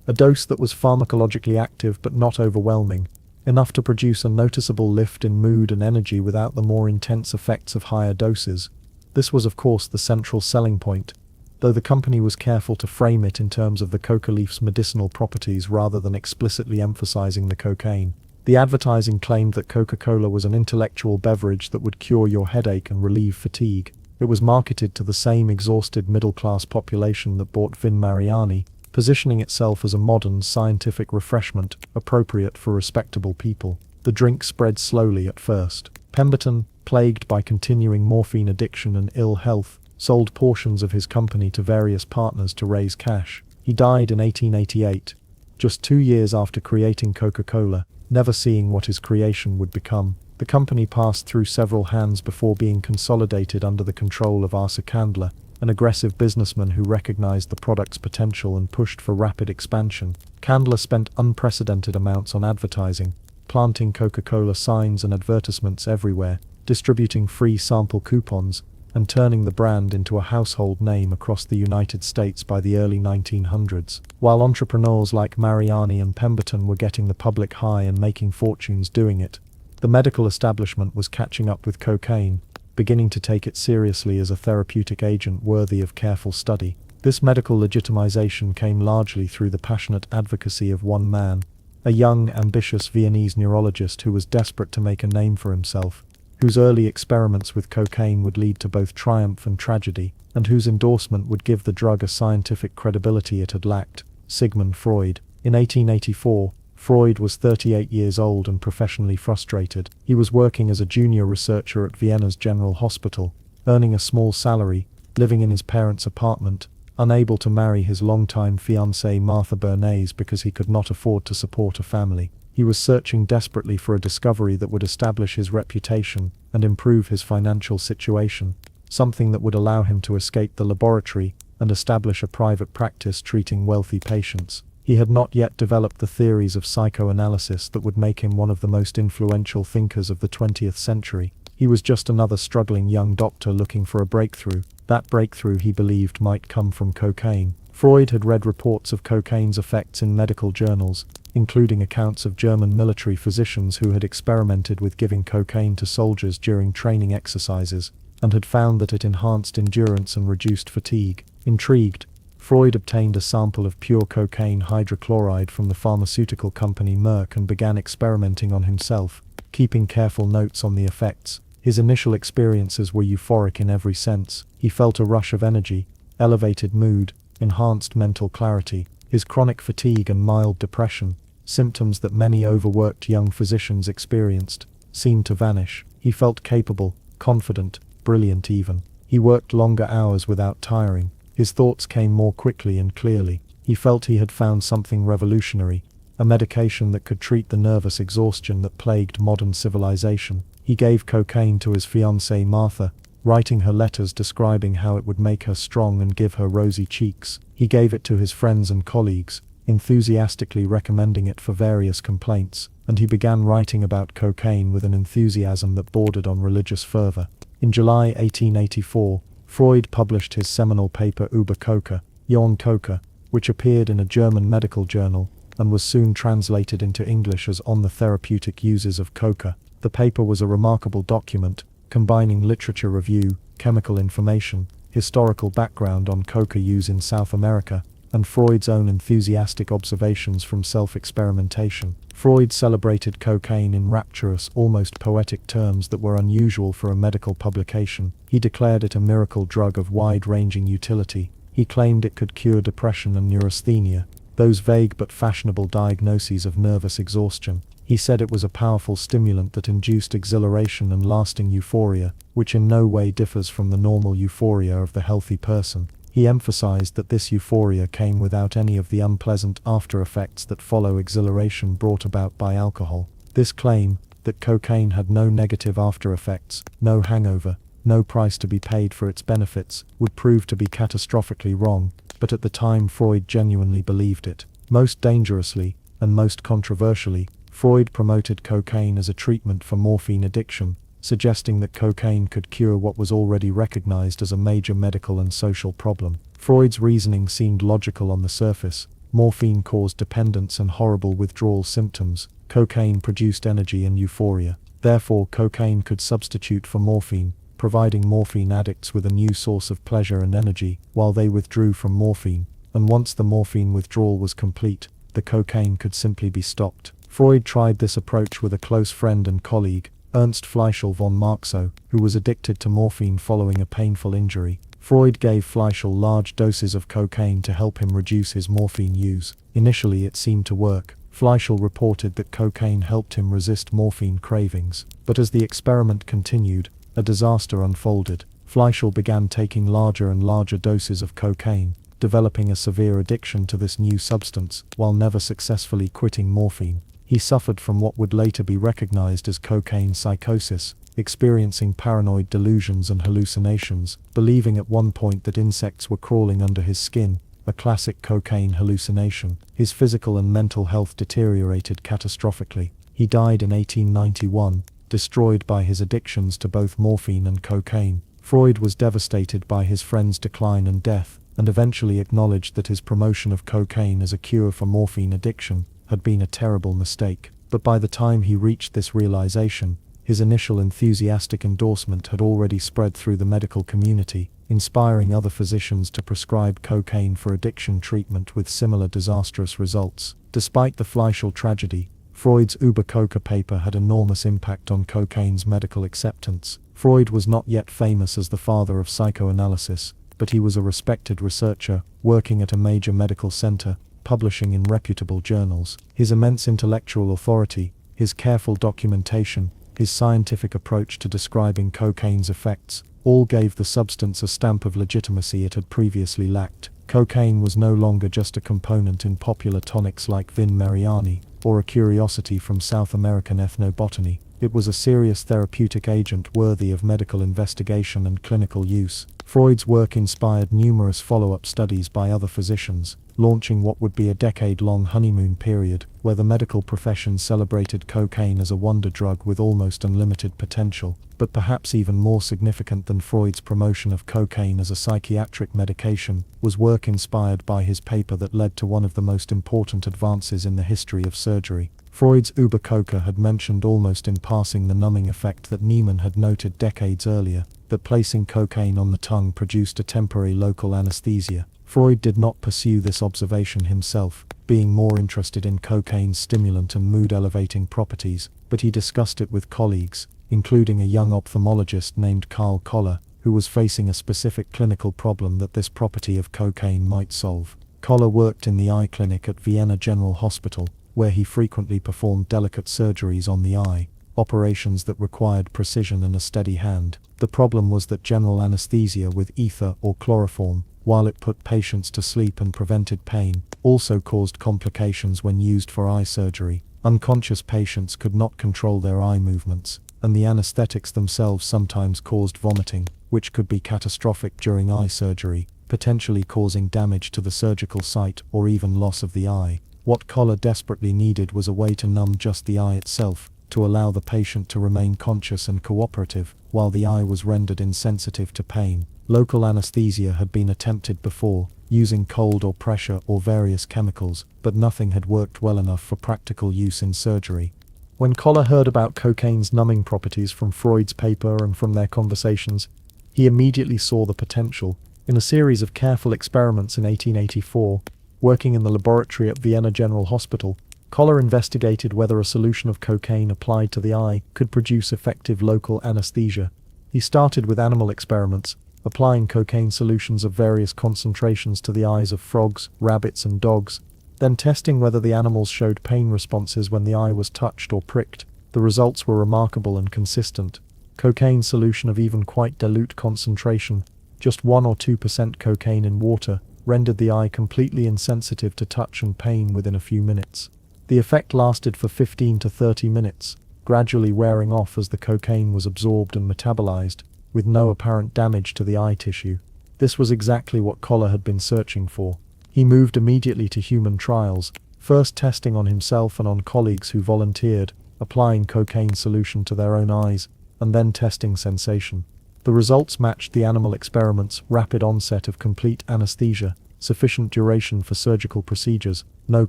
a dose that was pharmacologically active but not overwhelming, enough to produce a noticeable lift in mood and energy without the more intense effects of higher doses. This was of course the central selling point, though the company was careful to frame it in terms of the coca leaf's medicinal properties rather than explicitly emphasizing the cocaine. The advertising claimed that Coca-Cola was an intellectual beverage that would cure your headache and relieve fatigue. It was marketed to the same exhausted middle-class population that bought Vin Mariani, positioning itself as a modern, scientific refreshment appropriate for respectable people. The drink spread slowly at first. Pemberton, plagued by continuing morphine addiction and ill health, sold portions of his company to various partners to raise cash. He died in 1888, just 2 years after creating Coca-Cola, never seeing what his creation would become. The company passed through several hands before being consolidated under the control of Asa Candler, an aggressive businessman who recognized the product's potential and pushed for rapid expansion. Candler spent unprecedented amounts on advertising, planting Coca-Cola signs and advertisements everywhere, distributing free sample coupons, and turning the brand into a household name across the United States by the early 1900s. While entrepreneurs like Mariani and Pemberton were getting the public high and making fortunes doing it, the medical establishment was catching up with cocaine, beginning to take it seriously as a therapeutic agent worthy of careful study. This medical legitimization came largely through the passionate advocacy of one man, a young, ambitious Viennese neurologist who was desperate to make a name for himself, whose early experiments with cocaine would lead to both triumph and tragedy, and whose endorsement would give the drug a scientific credibility it had lacked: Sigmund Freud. In 1884, Freud was 38 years old and professionally frustrated. He was working as a junior researcher at Vienna's General Hospital, earning a small salary, living in his parents' apartment, unable to marry his longtime fiancée Martha Bernays because he could not afford to support a family. He was searching desperately for a discovery that would establish his reputation and improve his financial situation, something that would allow him to escape the laboratory and establish a private practice treating wealthy patients. He had not yet developed the theories of psychoanalysis that would make him one of the most influential thinkers of the 20th century. He was just another struggling young doctor looking for a breakthrough. That breakthrough, he believed, might come from cocaine. Freud had read reports of cocaine's effects in medical journals, including accounts of German military physicians who had experimented with giving cocaine to soldiers during training exercises, and had found that it enhanced endurance and reduced fatigue. Intrigued, Freud obtained a sample of pure cocaine hydrochloride from the pharmaceutical company Merck and began experimenting on himself, keeping careful notes on the effects. His initial experiences were euphoric in every sense. He felt a rush of energy, elevated mood, enhanced mental clarity. His chronic fatigue and mild depression, symptoms that many overworked young physicians experienced, seemed to vanish. He felt capable, confident, brilliant even. He worked longer hours without tiring. His thoughts came more quickly and clearly. He felt he had found something revolutionary, a medication that could treat the nervous exhaustion that plagued modern civilization. He gave cocaine to his fiancée Martha, writing her letters describing how it would make her strong and give her rosy cheeks. He gave it to his friends and colleagues, enthusiastically recommending it for various complaints, and he began writing about cocaine with an enthusiasm that bordered on religious fervor. In July 1884, Freud published his seminal paper Über Coca, on Coca, which appeared in a German medical journal, and was soon translated into English as On the Therapeutic Uses of Coca. The paper was a remarkable document, combining literature review, chemical information, historical background on coca use in South America, and Freud's own enthusiastic observations from self-experimentation. Freud celebrated cocaine in rapturous, almost poetic terms that were unusual for a medical publication. He declared it a miracle drug of wide-ranging utility. He claimed it could cure depression and neurasthenia, those vague but fashionable diagnoses of nervous exhaustion. He said it was a powerful stimulant that induced exhilaration and lasting euphoria, which in no way differs from the normal euphoria of the healthy person. He emphasized that this euphoria came without any of the unpleasant after-effects that follow exhilaration brought about by alcohol. This claim, that cocaine had no negative after-effects, no hangover, no price to be paid for its benefits, would prove to be catastrophically wrong, but at the time Freud genuinely believed it. Most dangerously, and most controversially, Freud promoted cocaine as a treatment for morphine addiction, suggesting that cocaine could cure what was already recognized as a major medical and social problem. Freud's reasoning seemed logical on the surface. Morphine caused dependence and horrible withdrawal symptoms. Cocaine produced energy and euphoria. Therefore, cocaine could substitute for morphine, providing morphine addicts with a new source of pleasure and energy while they withdrew from morphine. And once the morphine withdrawal was complete, the cocaine could simply be stopped. Freud tried this approach with a close friend and colleague, Ernst Fleischl von Marxow, who was addicted to morphine following a painful injury. Freud gave Fleischl large doses of cocaine to help him reduce his morphine use. Initially it seemed to work. Fleischl reported that cocaine helped him resist morphine cravings. But as the experiment continued, a disaster unfolded. Fleischl began taking larger and larger doses of cocaine, developing a severe addiction to this new substance, while never successfully quitting morphine. He suffered from what would later be recognized as cocaine psychosis, experiencing paranoid delusions and hallucinations, believing at one point that insects were crawling under his skin, a classic cocaine hallucination. His physical and mental health deteriorated catastrophically. He died in 1891, destroyed by his addictions to both morphine and cocaine. Freud was devastated by his friend's decline and death, and eventually acknowledged that his promotion of cocaine as a cure for morphine addiction had been a terrible mistake. But by the time he reached this realization, his initial enthusiastic endorsement had already spread through the medical community, inspiring other physicians to prescribe cocaine for addiction treatment with similar disastrous results. Despite the Fleischl tragedy, Freud's Uber-Coca paper had enormous impact on cocaine's medical acceptance. Freud was not yet famous as the father of psychoanalysis, but he was a respected researcher, working at a major medical center, publishing in reputable journals. His immense intellectual authority, his careful documentation, his scientific approach to describing cocaine's effects, all gave the substance a stamp of legitimacy it had previously lacked. Cocaine was no longer just a component in popular tonics like Vin Mariani, or a curiosity from South American ethnobotany. It was a serious therapeutic agent worthy of medical investigation and clinical use. Freud's work inspired numerous follow-up studies by other physicians, launching what would be a decade-long honeymoon period, where the medical profession celebrated cocaine as a wonder drug with almost unlimited potential. But perhaps even more significant than Freud's promotion of cocaine as a psychiatric medication, was work inspired by his paper that led to one of the most important advances in the history of surgery. Freud's Uber-Coca had mentioned almost in passing the numbing effect that Niemann had noted decades earlier, that placing cocaine on the tongue produced a temporary local anesthesia. Freud did not pursue this observation himself, being more interested in cocaine's stimulant and mood-elevating properties, but he discussed it with colleagues, including a young ophthalmologist named Carl Koller, who was facing a specific clinical problem that this property of cocaine might solve. Koller worked in the eye clinic at Vienna General Hospital, where he frequently performed delicate surgeries on the eye, operations that required precision and a steady hand. The problem was that general anesthesia with ether or chloroform, while it put patients to sleep and prevented pain, also caused complications when used for eye surgery. Unconscious patients could not control their eye movements, and the anesthetics themselves sometimes caused vomiting, which could be catastrophic during eye surgery, potentially causing damage to the surgical site or even loss of the eye. What Koller desperately needed was a way to numb just the eye itself, to allow the patient to remain conscious and cooperative, while the eye was rendered insensitive to pain. Local anesthesia had been attempted before, using cold or pressure or various chemicals, but nothing had worked well enough for practical use in surgery. When Koller heard about cocaine's numbing properties from Freud's paper and from their conversations, he immediately saw the potential. In a series of careful experiments in 1884, working in the laboratory at Vienna General Hospital, Koller investigated whether a solution of cocaine applied to the eye could produce effective local anesthesia. He started with animal experiments, applying cocaine solutions of various concentrations to the eyes of frogs, rabbits, and dogs, then testing whether the animals showed pain responses when the eye was touched or pricked. The results were remarkable and consistent. Cocaine solution of even quite dilute concentration Just 1 or 2% cocaine in water rendered the eye completely insensitive to touch and pain within a few minutes. The effect lasted for 15 to 30 minutes, gradually wearing off as the cocaine was absorbed and metabolized, with no apparent damage to the eye tissue. This was exactly what Koller had been searching for. He moved immediately to human trials, first testing on himself and on colleagues who volunteered, applying cocaine solution to their own eyes, and then testing sensation. The results matched the animal experiments: rapid onset of complete anesthesia, sufficient duration for surgical procedures, no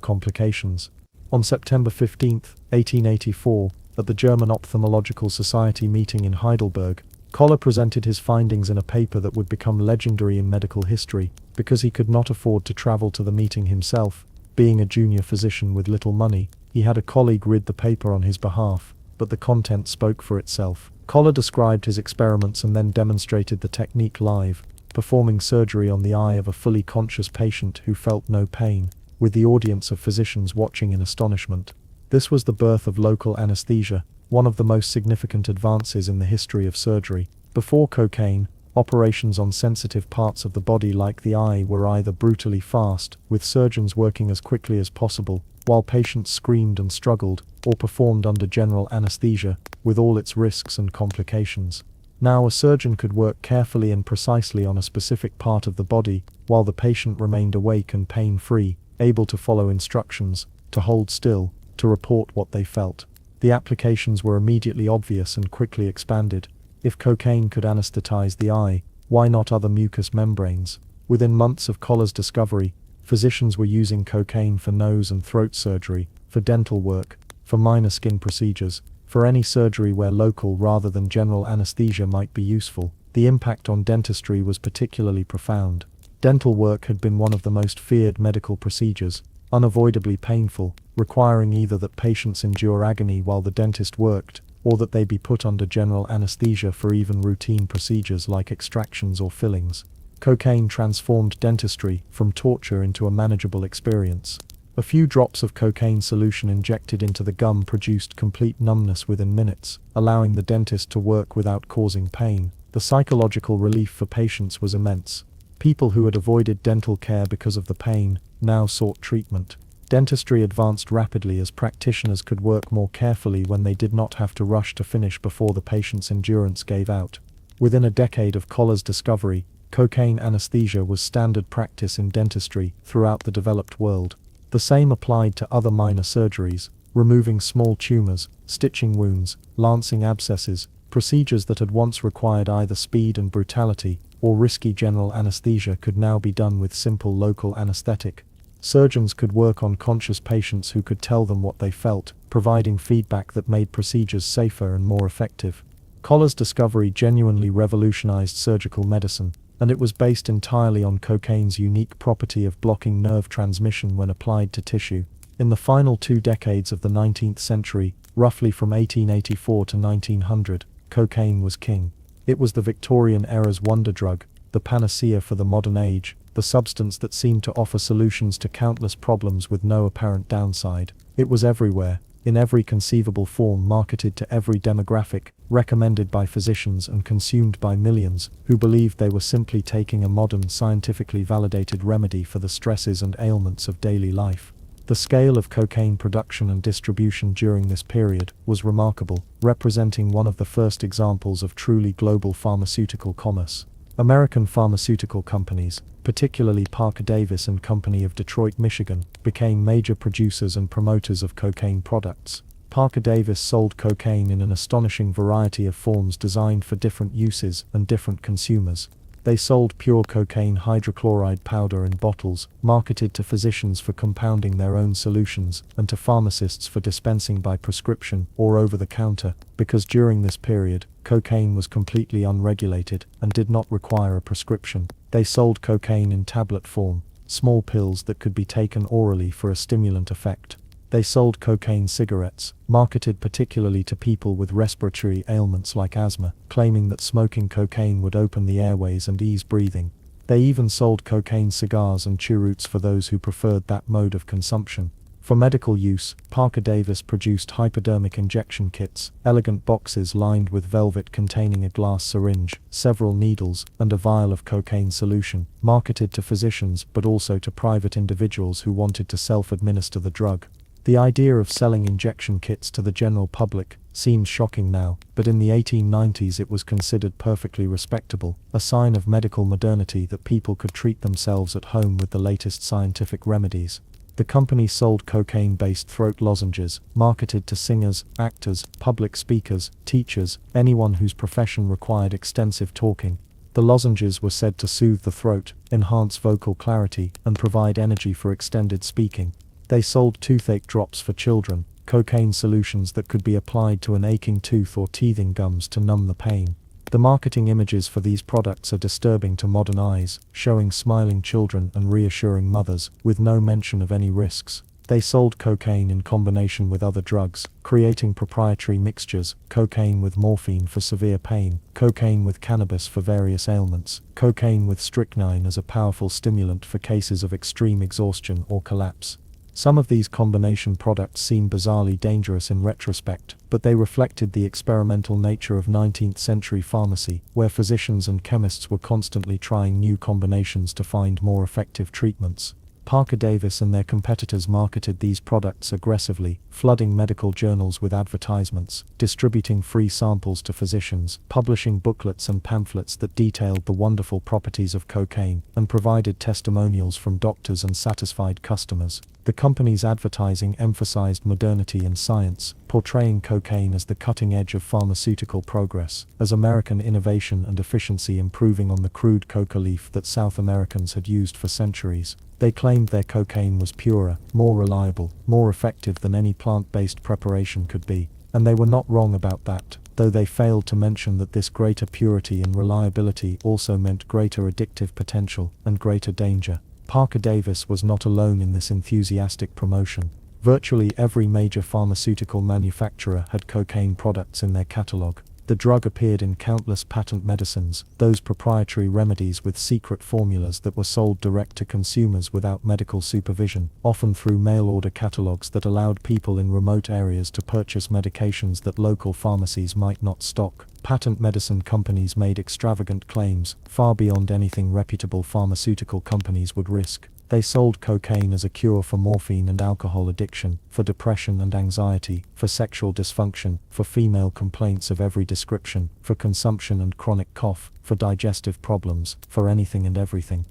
complications. On September 15, 1884, at the German Ophthalmological Society meeting in Heidelberg, Koller presented his findings in a paper that would become legendary in medical history, because he could not afford to travel to the meeting himself. Being a junior physician with little money, he had a colleague read the paper on his behalf, but the content spoke for itself. Koller described his experiments and then demonstrated the technique live, performing surgery on the eye of a fully conscious patient who felt no pain, with the audience of physicians watching in astonishment. This was the birth of local anesthesia, one of the most significant advances in the history of surgery. Before cocaine, operations on sensitive parts of the body like the eye were either brutally fast, with surgeons working as quickly as possible, while patients screamed and struggled, or performed under general anesthesia, with all its risks and complications. Now a surgeon could work carefully and precisely on a specific part of the body, while the patient remained awake and pain-free, able to follow instructions, to hold still, to report what they felt. The applications were immediately obvious and quickly expanded. If cocaine could anesthetize the eye, why not other mucous membranes? Within months of Koller's discovery, physicians were using cocaine for nose and throat surgery, for dental work, for minor skin procedures, for any surgery where local rather than general anesthesia might be useful. The impact on dentistry was particularly profound. Dental work had been one of the most feared medical procedures, unavoidably painful, requiring either that patients endure agony while the dentist worked, or that they be put under general anesthesia for even routine procedures like extractions or fillings. Cocaine transformed dentistry from torture into a manageable experience. A few drops of cocaine solution injected into the gum produced complete numbness within minutes, allowing the dentist to work without causing pain. The psychological relief for patients was immense. People who had avoided dental care because of the pain now sought treatment. Dentistry advanced rapidly as practitioners could work more carefully when they did not have to rush to finish before the patient's endurance gave out. Within a decade of Koller's discovery, cocaine anesthesia was standard practice in dentistry throughout the developed world. The same applied to other minor surgeries, removing small tumors, stitching wounds, lancing abscesses, procedures that had once required either speed and brutality, or risky general anesthesia could now be done with simple local anesthetic. Surgeons could work on conscious patients who could tell them what they felt, providing feedback that made procedures safer and more effective. Koller's discovery genuinely revolutionized surgical medicine, and it was based entirely on cocaine's unique property of blocking nerve transmission when applied to tissue. In the final 2 decades of the 19th century, roughly from 1884 to 1900, cocaine was king. It was the Victorian era's wonder drug, the panacea for the modern age, the substance that seemed to offer solutions to countless problems with no apparent downside. It was everywhere, in every conceivable form, marketed to every demographic, recommended by physicians and consumed by millions, who believed they were simply taking a modern, scientifically validated remedy for the stresses and ailments of daily life. The scale of cocaine production and distribution during this period was remarkable, representing one of the first examples of truly global pharmaceutical commerce. American pharmaceutical companies, particularly Parker Davis and Company of Detroit, Michigan, became major producers and promoters of cocaine products. Parker Davis sold cocaine in an astonishing variety of forms designed for different uses and different consumers. They sold pure cocaine hydrochloride powder in bottles, marketed to physicians for compounding their own solutions, and to pharmacists for dispensing by prescription or over the counter, because during this period, cocaine was completely unregulated and did not require a prescription. They sold cocaine in tablet form, small pills that could be taken orally for a stimulant effect. They sold cocaine cigarettes, marketed particularly to people with respiratory ailments like asthma, claiming that smoking cocaine would open the airways and ease breathing. They even sold cocaine cigars and cheroots for those who preferred that mode of consumption. For medical use, Parker Davis produced hypodermic injection kits, elegant boxes lined with velvet containing a glass syringe, several needles, and a vial of cocaine solution, marketed to physicians but also to private individuals who wanted to self-administer the drug. The idea of selling injection kits to the general public seems shocking now, but in the 1890s it was considered perfectly respectable, a sign of medical modernity that people could treat themselves at home with the latest scientific remedies. The company sold cocaine-based throat lozenges, marketed to singers, actors, public speakers, teachers, anyone whose profession required extensive talking. The lozenges were said to soothe the throat, enhance vocal clarity, and provide energy for extended speaking. They sold toothache drops for children, cocaine solutions that could be applied to an aching tooth or teething gums to numb the pain. The marketing images for these products are disturbing to modern eyes, showing smiling children and reassuring mothers, with no mention of any risks. They sold cocaine in combination with other drugs, creating proprietary mixtures, cocaine with morphine for severe pain, cocaine with cannabis for various ailments, cocaine with strychnine as a powerful stimulant for cases of extreme exhaustion or collapse. Some of these combination products seem bizarrely dangerous in retrospect, but they reflected the experimental nature of 19th century pharmacy, where physicians and chemists were constantly trying new combinations to find more effective treatments. Parker Davis and their competitors marketed these products aggressively, flooding medical journals with advertisements, distributing free samples to physicians, publishing booklets and pamphlets that detailed the wonderful properties of cocaine, and provided testimonials from doctors and satisfied customers. The company's advertising emphasized modernity and science, portraying cocaine as the cutting edge of pharmaceutical progress, as American innovation and efficiency improving on the crude coca leaf that South Americans had used for centuries. They claimed their cocaine was purer, more reliable, more effective than any plant-based preparation could be, and they were not wrong about that, though they failed to mention that this greater purity and reliability also meant greater addictive potential and greater danger. Parker Davis was not alone in this enthusiastic promotion. Virtually every major pharmaceutical manufacturer had cocaine products in their catalog. The drug appeared in countless patent medicines, those proprietary remedies with secret formulas that were sold direct to consumers without medical supervision, often through mail-order catalogs that allowed people in remote areas to purchase medications that local pharmacies might not stock. Patent medicine companies made extravagant claims, far beyond anything reputable pharmaceutical companies would risk. They sold cocaine as a cure for morphine and alcohol addiction, for depression and anxiety, for sexual dysfunction, for female complaints of every description, for consumption and chronic cough, for digestive problems, for anything and everything.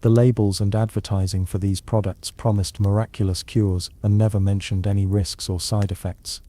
The labels and advertising for these products promised miraculous cures and never mentioned any risks or side effects.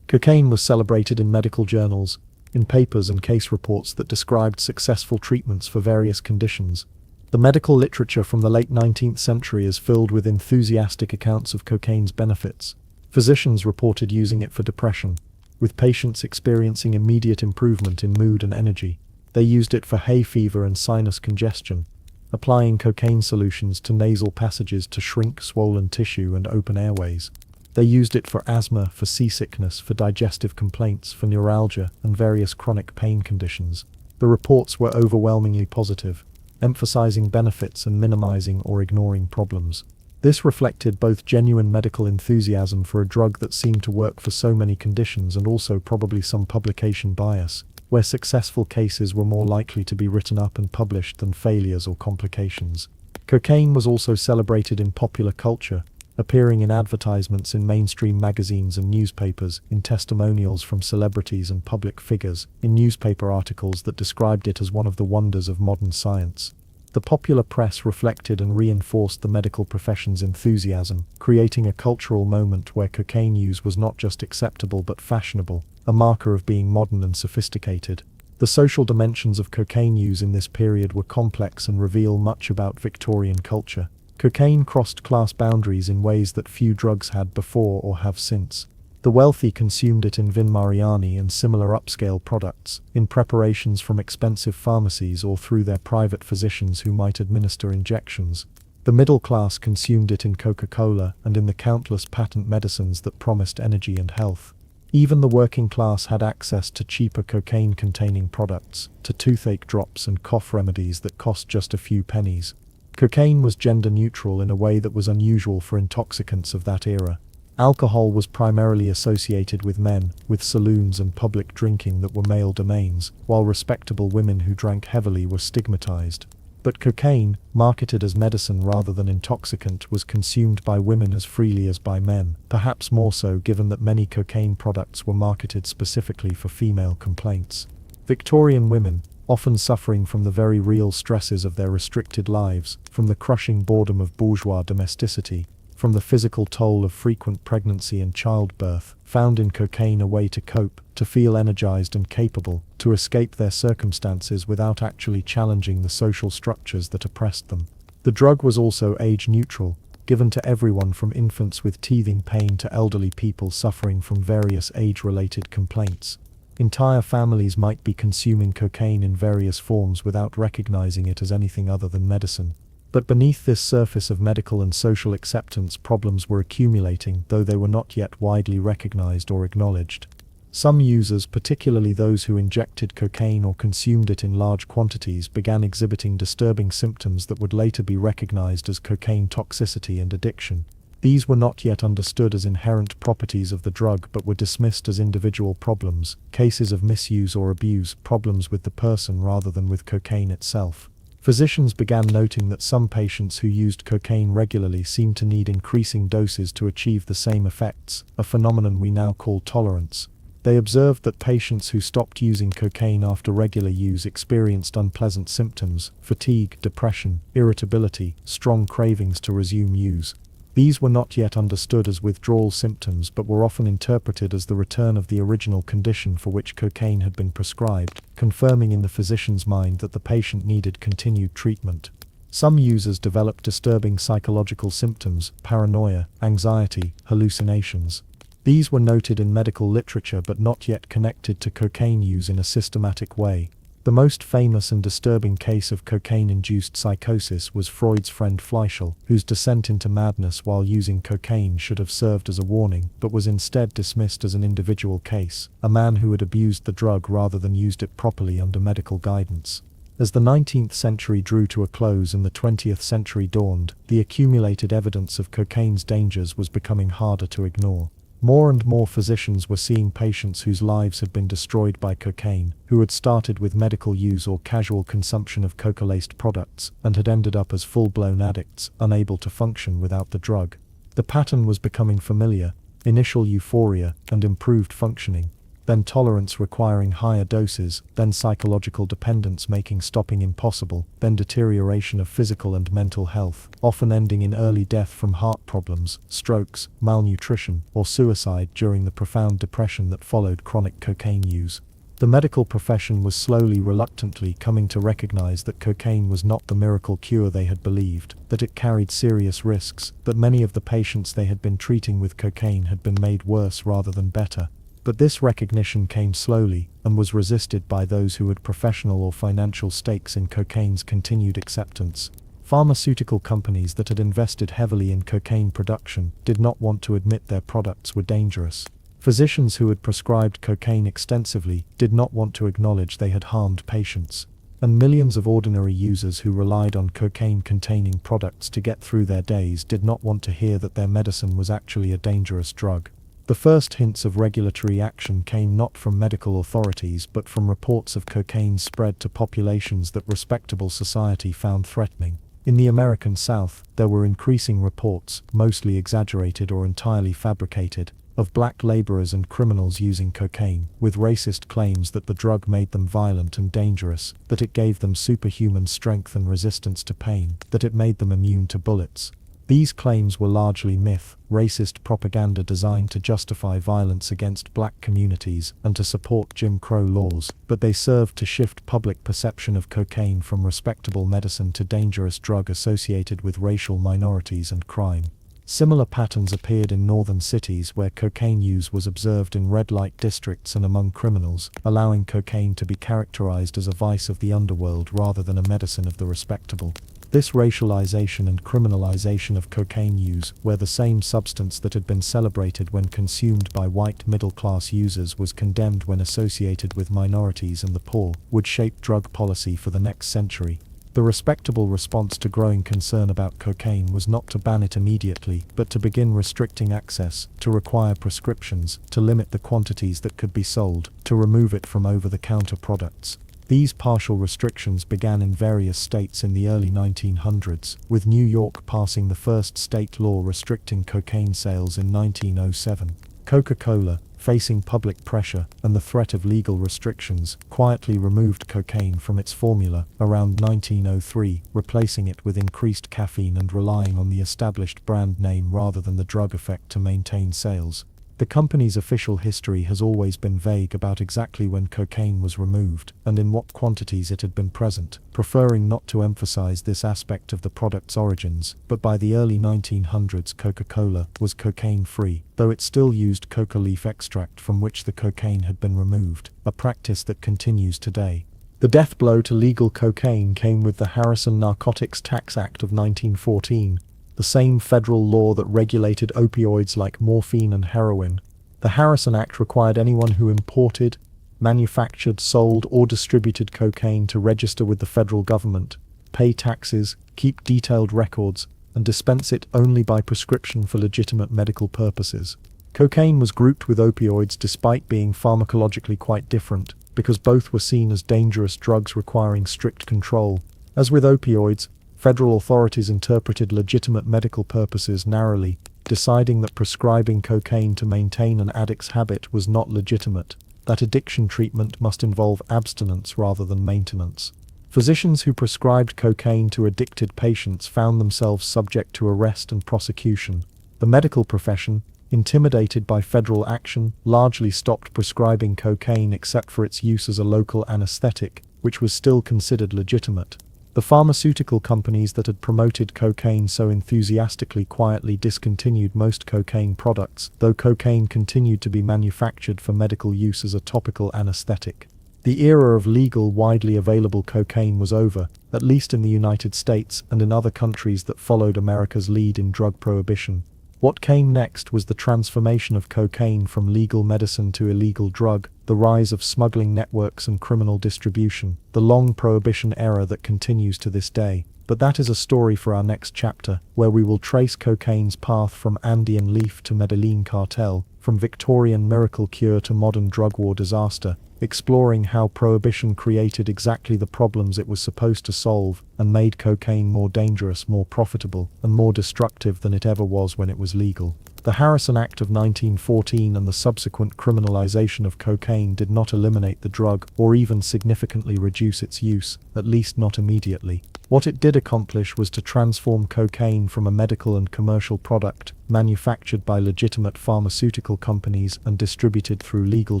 Cocaine was celebrated in medical journals, in papers and case reports that described successful treatments for various conditions. The medical literature from the late 19th century is filled with enthusiastic accounts of cocaine's benefits. Physicians reported using it for depression, with patients experiencing immediate improvement in mood and energy. They used it for hay fever and sinus congestion, applying cocaine solutions to nasal passages to shrink swollen tissue and open airways. They used it for asthma, for seasickness, for digestive complaints, for neuralgia, and various chronic pain conditions. The reports were overwhelmingly positive, emphasizing benefits and minimizing or ignoring problems. This reflected both genuine medical enthusiasm for a drug that seemed to work for so many conditions and also probably some publication bias, where successful cases were more likely to be written up and published than failures or complications. Cocaine was also celebrated in popular culture, appearing in advertisements in mainstream magazines and newspapers, in testimonials from celebrities and public figures, in newspaper articles that described it as one of the wonders of modern science. The popular press reflected and reinforced the medical profession's enthusiasm, creating a cultural moment where cocaine use was not just acceptable but fashionable, a marker of being modern and sophisticated. The social dimensions of cocaine use in this period were complex and reveal much about Victorian culture. Cocaine crossed class boundaries in ways that few drugs had before or have since. The wealthy consumed it in Vin Mariani and similar upscale products, in preparations from expensive pharmacies or through their private physicians who might administer injections. The middle class consumed it in Coca-Cola and in the countless patent medicines that promised energy and health. Even the working class had access to cheaper cocaine-containing products, to toothache drops and cough remedies that cost just a few pennies. Cocaine was gender neutral in a way that was unusual for intoxicants of that era. Alcohol was primarily associated with men, with saloons and public drinking that were male domains, while respectable women who drank heavily were stigmatized. But cocaine, marketed as medicine rather than intoxicant, was consumed by women as freely as by men, perhaps more so given that many cocaine products were marketed specifically for female complaints. Victorian women, often suffering from the very real stresses of their restricted lives, from the crushing boredom of bourgeois domesticity, from the physical toll of frequent pregnancy and childbirth, found in cocaine a way to cope, to feel energized and capable, to escape their circumstances without actually challenging the social structures that oppressed them. The drug was also age-neutral, given to everyone from infants with teething pain to elderly people suffering from various age-related complaints. Entire families might be consuming cocaine in various forms without recognizing it as anything other than medicine. But beneath this surface of medical and social acceptance, problems were accumulating, though they were not yet widely recognized or acknowledged. Some users, particularly those who injected cocaine or consumed it in large quantities, began exhibiting disturbing symptoms that would later be recognized as cocaine toxicity and addiction. These were not yet understood as inherent properties of the drug but were dismissed as individual problems, cases of misuse or abuse, problems with the person rather than with cocaine itself. Physicians began noting that some patients who used cocaine regularly seemed to need increasing doses to achieve the same effects, a phenomenon we now call tolerance. They observed that patients who stopped using cocaine after regular use experienced unpleasant symptoms, fatigue, depression, irritability, strong cravings to resume use. These were not yet understood as withdrawal symptoms but were often interpreted as the return of the original condition for which cocaine had been prescribed, confirming in the physician's mind that the patient needed continued treatment. Some users developed disturbing psychological symptoms, paranoia, anxiety, hallucinations. These were noted in medical literature but not yet connected to cocaine use in a systematic way. The most famous and disturbing case of cocaine-induced psychosis was Freud's friend Fleischl, whose descent into madness while using cocaine should have served as a warning, but was instead dismissed as an individual case, a man who had abused the drug rather than used it properly under medical guidance. As the 19th century drew to a close and the 20th century dawned, the accumulated evidence of cocaine's dangers was becoming harder to ignore. More and more physicians were seeing patients whose lives had been destroyed by cocaine, who had started with medical use or casual consumption of coca-laced products, and had ended up as full-blown addicts, unable to function without the drug. The pattern was becoming familiar: initial euphoria and improved functioning, then tolerance requiring higher doses, then psychological dependence making stopping impossible, then deterioration of physical and mental health, often ending in early death from heart problems, strokes, malnutrition, or suicide during the profound depression that followed chronic cocaine use. The medical profession was slowly, reluctantly coming to recognize that cocaine was not the miracle cure they had believed, that it carried serious risks, that many of the patients they had been treating with cocaine had been made worse rather than better. But this recognition came slowly, and was resisted by those who had professional or financial stakes in cocaine's continued acceptance. Pharmaceutical companies that had invested heavily in cocaine production did not want to admit their products were dangerous. Physicians who had prescribed cocaine extensively did not want to acknowledge they had harmed patients. And millions of ordinary users who relied on cocaine-containing products to get through their days did not want to hear that their medicine was actually a dangerous drug. The first hints of regulatory action came not from medical authorities but from reports of cocaine's spread to populations that respectable society found threatening. In the American South, there were increasing reports, mostly exaggerated or entirely fabricated, of black laborers and criminals using cocaine, with racist claims that the drug made them violent and dangerous, that it gave them superhuman strength and resistance to pain, that it made them immune to bullets. These claims were largely myth, racist propaganda designed to justify violence against black communities and to support Jim Crow laws, but they served to shift public perception of cocaine from respectable medicine to dangerous drug associated with racial minorities and crime. Similar patterns appeared in northern cities where cocaine use was observed in red light districts and among criminals, allowing cocaine to be characterized as a vice of the underworld rather than a medicine of the respectable. This racialization and criminalization of cocaine use, where the same substance that had been celebrated when consumed by white middle-class users was condemned when associated with minorities and the poor, would shape drug policy for the next century. The respectable response to growing concern about cocaine was not to ban it immediately, but to begin restricting access, to require prescriptions, to limit the quantities that could be sold, to remove it from over-the-counter products. These partial restrictions began in various states in the early 1900s, with New York passing the first state law restricting cocaine sales in 1907. Coca-Cola, facing public pressure and the threat of legal restrictions, quietly removed cocaine from its formula around 1903, replacing it with increased caffeine and relying on the established brand name rather than the drug effect to maintain sales. The company's official history has always been vague about exactly when cocaine was removed and in what quantities it had been present, preferring not to emphasize this aspect of the product's origins, but by the early 1900s Coca-Cola was cocaine-free, though it still used coca leaf extract from which the cocaine had been removed, a practice that continues today. The death blow to legal cocaine came with the Harrison Narcotics Tax Act of 1914, the same federal law that regulated opioids like morphine and heroin. The Harrison Act required anyone who imported, manufactured, sold, or distributed cocaine to register with the federal government, pay taxes, keep detailed records, and dispense it only by prescription for legitimate medical purposes. Cocaine was grouped with opioids despite being pharmacologically quite different, because both were seen as dangerous drugs requiring strict control. As with opioids, federal authorities interpreted legitimate medical purposes narrowly, deciding that prescribing cocaine to maintain an addict's habit was not legitimate, that addiction treatment must involve abstinence rather than maintenance. Physicians who prescribed cocaine to addicted patients found themselves subject to arrest and prosecution. The medical profession, intimidated by federal action, largely stopped prescribing cocaine except for its use as a local anesthetic, which was still considered legitimate. The pharmaceutical companies that had promoted cocaine so enthusiastically quietly discontinued most cocaine products, though cocaine continued to be manufactured for medical use as a topical anesthetic. The era of legal, widely available cocaine was over, at least in the United States and in other countries that followed America's lead in drug prohibition. What came next was the transformation of cocaine from legal medicine to illegal drug, the rise of smuggling networks and criminal distribution, the long prohibition era that continues to this day. But that is a story for our next chapter, where we will trace cocaine's path from Andean leaf to Medellin cartel, from Victorian miracle cure to modern drug war disaster, exploring how prohibition created exactly the problems it was supposed to solve and made cocaine more dangerous, more profitable, and more destructive than it ever was when it was legal. The Harrison Act of 1914 and the subsequent criminalization of cocaine did not eliminate the drug or even significantly reduce its use, at least not immediately. What it did accomplish was to transform cocaine from a medical and commercial product, manufactured by legitimate pharmaceutical companies and distributed through legal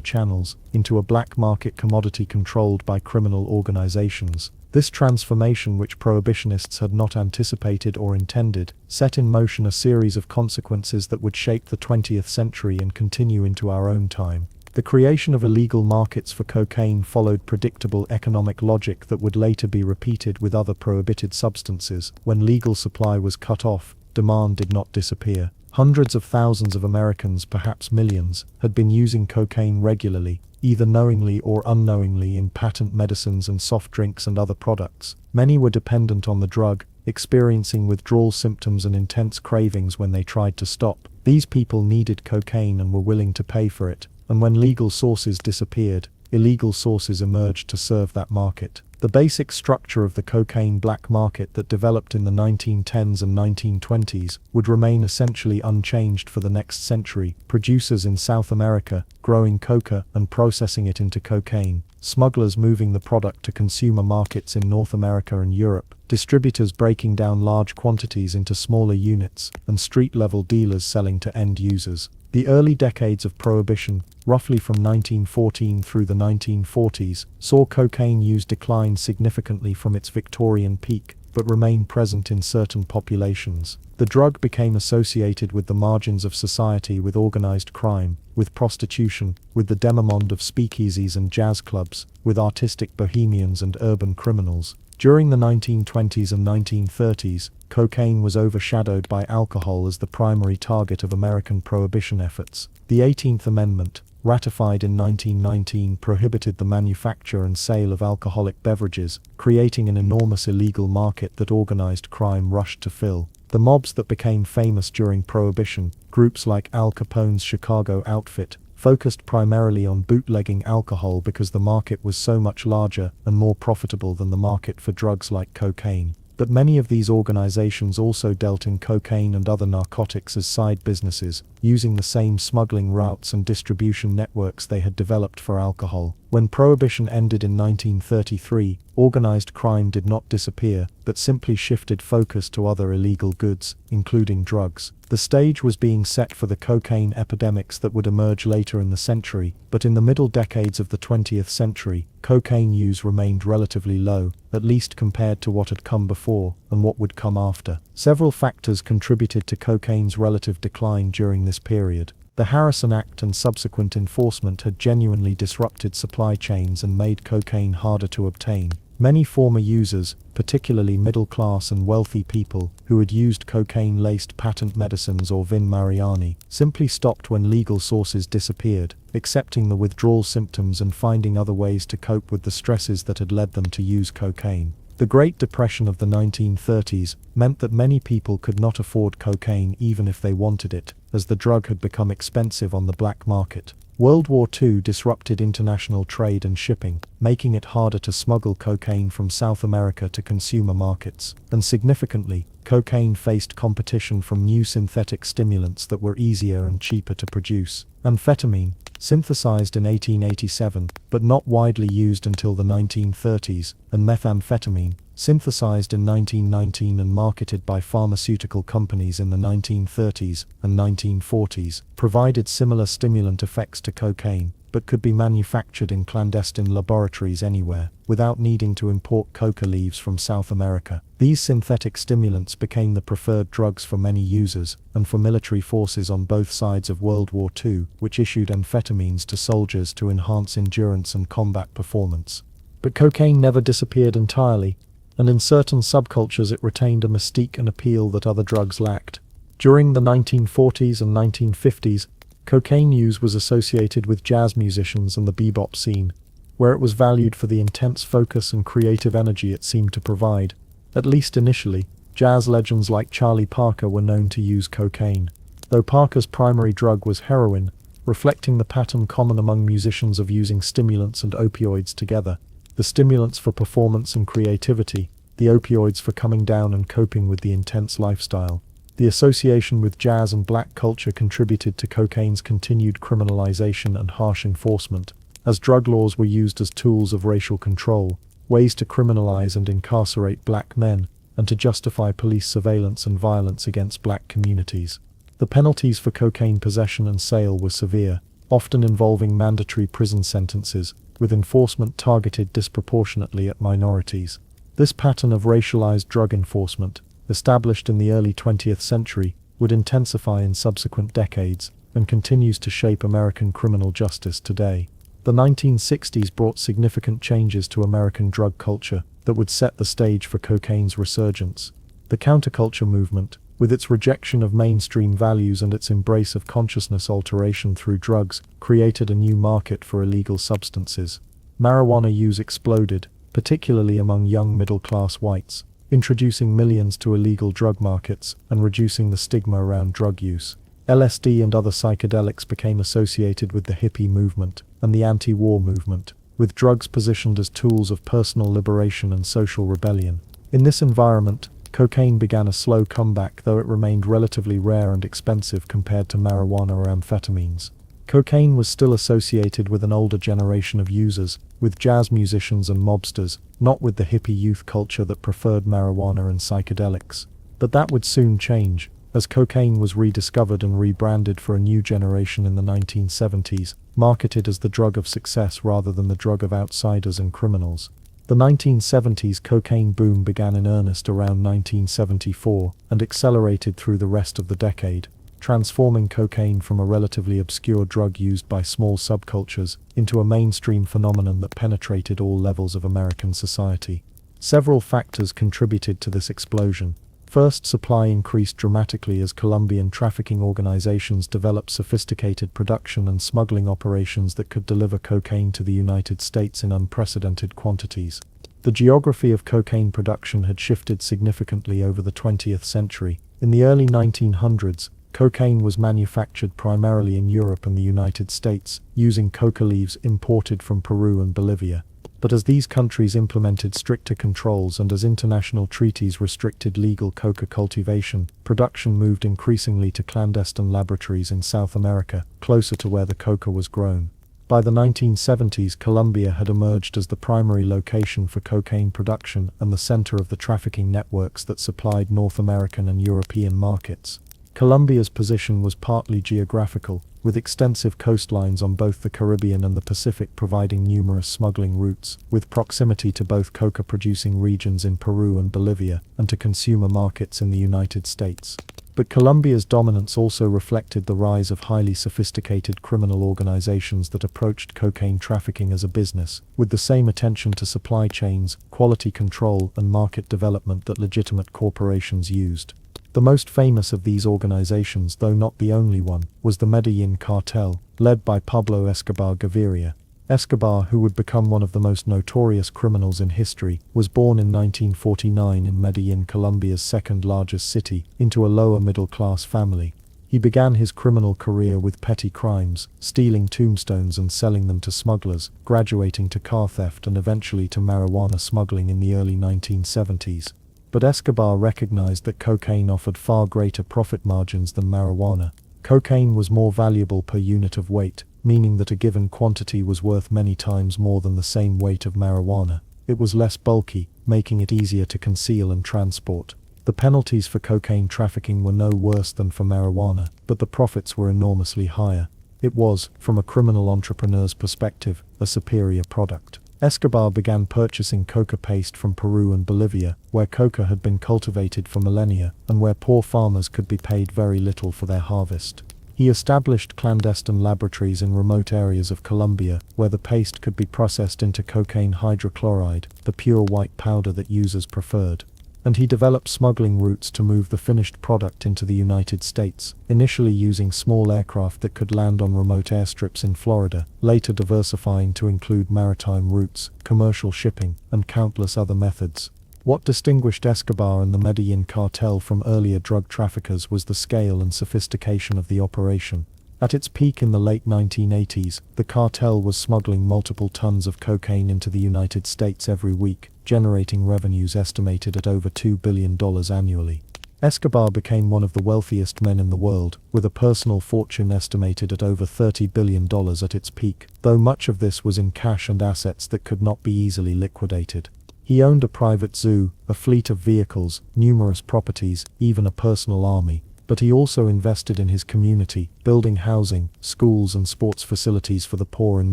channels, into a black market commodity controlled by criminal organizations. This transformation, which prohibitionists had not anticipated or intended, set in motion a series of consequences that would shape the 20th century and continue into our own time. The creation of illegal markets for cocaine followed predictable economic logic that would later be repeated with other prohibited substances. When legal supply was cut off, demand did not disappear. Hundreds of thousands of Americans, perhaps millions, had been using cocaine regularly, either knowingly or unknowingly, in patent medicines and soft drinks and other products. Many were dependent on the drug, experiencing withdrawal symptoms and intense cravings when they tried to stop. These people needed cocaine and were willing to pay for it, and when legal sources disappeared, illegal sources emerged to serve that market. The basic structure of the cocaine black market that developed in the 1910s and 1920s would remain essentially unchanged for the next century. Producers in South America growing coca and processing it into cocaine, smugglers moving the product to consumer markets in North America and Europe, distributors breaking down large quantities into smaller units, and street-level dealers selling to end users. The early decades of prohibition, roughly from 1914 through the 1940s, saw cocaine use decline significantly from its Victorian peak, but remain present in certain populations. The drug became associated with the margins of society, with organized crime, with prostitution, with the demimonde of speakeasies and jazz clubs, with artistic bohemians and urban criminals. During the 1920s and 1930s, cocaine was overshadowed by alcohol as the primary target of American prohibition efforts. The 18th Amendment, ratified in 1919, prohibited the manufacture and sale of alcoholic beverages, creating an enormous illegal market that organized crime rushed to fill. The mobs that became famous during Prohibition, groups like Al Capone's Chicago outfit, focused primarily on bootlegging alcohol because the market was so much larger and more profitable than the market for drugs like cocaine. But many of these organizations also dealt in cocaine and other narcotics as side businesses, using the same smuggling routes and distribution networks they had developed for alcohol. When Prohibition ended in 1933, organized crime did not disappear, but simply shifted focus to other illegal goods, including drugs. The stage was being set for the cocaine epidemics that would emerge later in the century, but in the middle decades of the 20th century, cocaine use remained relatively low, at least compared to what had come before and what would come after. Several factors contributed to cocaine's relative decline during this period. The Harrison Act and subsequent enforcement had genuinely disrupted supply chains and made cocaine harder to obtain. Many former users, particularly middle-class and wealthy people who had used cocaine-laced patent medicines or Vin Mariani, simply stopped when legal sources disappeared, accepting the withdrawal symptoms and finding other ways to cope with the stresses that had led them to use cocaine. The Great Depression of the 1930s meant that many people could not afford cocaine even if they wanted it, as the drug had become expensive on the black market. World War II disrupted international trade and shipping, making it harder to smuggle cocaine from South America to consumer markets, and significantly, cocaine faced competition from new synthetic stimulants that were easier and cheaper to produce. Amphetamine, synthesized in 1887, but not widely used until the 1930s, and methamphetamine, synthesized in 1919 and marketed by pharmaceutical companies in the 1930s and 1940s, provided similar stimulant effects to cocaine, but could be manufactured in clandestine laboratories anywhere, without needing to import coca leaves from South America. These synthetic stimulants became the preferred drugs for many users, and for military forces on both sides of World War II, which issued amphetamines to soldiers to enhance endurance and combat performance. But cocaine never disappeared entirely, and in certain subcultures it retained a mystique and appeal that other drugs lacked. During the 1940s and 1950s, cocaine use was associated with jazz musicians and the bebop scene, where it was valued for the intense focus and creative energy it seemed to provide. At least initially, jazz legends like Charlie Parker were known to use cocaine, though Parker's primary drug was heroin, reflecting the pattern common among musicians of using stimulants and opioids together. The stimulants for performance and creativity, the opioids for coming down and coping with the intense lifestyle. The association with jazz and black culture contributed to cocaine's continued criminalization and harsh enforcement, as drug laws were used as tools of racial control, ways to criminalize and incarcerate black men, and to justify police surveillance and violence against black communities. The penalties for cocaine possession and sale were severe, often involving mandatory prison sentences, with enforcement targeted disproportionately at minorities. This pattern of racialized drug enforcement, established in the early 20th century, would intensify in subsequent decades, and continues to shape American criminal justice today. The 1960s brought significant changes to American drug culture that would set the stage for cocaine's resurgence. The counterculture movement, with its rejection of mainstream values and its embrace of consciousness alteration through drugs, created a new market for illegal substances. Marijuana use exploded, particularly among young middle-class whites, introducing millions to illegal drug markets and reducing the stigma around drug use. LSD and other psychedelics became associated with the hippie movement and the anti-war movement, with drugs positioned as tools of personal liberation and social rebellion. In this environment, cocaine began a slow comeback, though it remained relatively rare and expensive compared to marijuana or amphetamines. Cocaine was still associated with an older generation of users, with jazz musicians and mobsters, not with the hippie youth culture that preferred marijuana and psychedelics. But that would soon change, as cocaine was rediscovered and rebranded for a new generation in the 1970s, marketed as the drug of success rather than the drug of outsiders and criminals. The 1970s cocaine boom began in earnest around 1974 and accelerated through the rest of the decade, transforming cocaine from a relatively obscure drug used by small subcultures into a mainstream phenomenon that penetrated all levels of American society. Several factors contributed to this explosion. First, supply increased dramatically as Colombian trafficking organizations developed sophisticated production and smuggling operations that could deliver cocaine to the United States in unprecedented quantities. The geography of cocaine production had shifted significantly over the 20th century. In the early 1900s, cocaine was manufactured primarily in Europe and the United States, using coca leaves imported from Peru and Bolivia. But as these countries implemented stricter controls and as international treaties restricted legal coca cultivation, production moved increasingly to clandestine laboratories in South America, closer to where the coca was grown. By the 1970s, Colombia had emerged as the primary location for cocaine production and the center of the trafficking networks that supplied North American and European markets. Colombia's position was partly geographical, with extensive coastlines on both the Caribbean and the Pacific providing numerous smuggling routes, with proximity to both coca-producing regions in Peru and Bolivia, and to consumer markets in the United States. But Colombia's dominance also reflected the rise of highly sophisticated criminal organizations that approached cocaine trafficking as a business, with the same attention to supply chains, quality control, and market development that legitimate corporations used. The most famous of these organizations, though not the only one, was the Medellin cartel, led by Pablo Escobar Gaviria. Escobar, who would become one of the most notorious criminals in history, was born in 1949 in Medellin, Colombia's second-largest city, into a lower-middle-class family. He began his criminal career with petty crimes, stealing tombstones and selling them to smugglers, graduating to car theft and eventually to marijuana smuggling in the early 1970s. But Escobar recognized that cocaine offered far greater profit margins than marijuana. Cocaine was more valuable per unit of weight, meaning that a given quantity was worth many times more than the same weight of marijuana. It was less bulky, making it easier to conceal and transport. The penalties for cocaine trafficking were no worse than for marijuana, but the profits were enormously higher. It was, from a criminal entrepreneur's perspective, a superior product. Escobar began purchasing coca paste from Peru and Bolivia, where coca had been cultivated for millennia, and where poor farmers could be paid very little for their harvest. He established clandestine laboratories in remote areas of Colombia, where the paste could be processed into cocaine hydrochloride, the pure white powder that users preferred. And he developed smuggling routes to move the finished product into the United States, initially using small aircraft that could land on remote airstrips in Florida, later diversifying to include maritime routes, commercial shipping, and countless other methods. What distinguished Escobar and the Medellin cartel from earlier drug traffickers was the scale and sophistication of the operation. At its peak in the late 1980s, the cartel was smuggling multiple tons of cocaine into the United States every week, generating revenues estimated at over $2 billion annually. Escobar became one of the wealthiest men in the world, with a personal fortune estimated at over $30 billion at its peak, though much of this was in cash and assets that could not be easily liquidated. He owned a private zoo, a fleet of vehicles, numerous properties, even a personal army. But he also invested in his community, building housing, schools and sports facilities for the poor in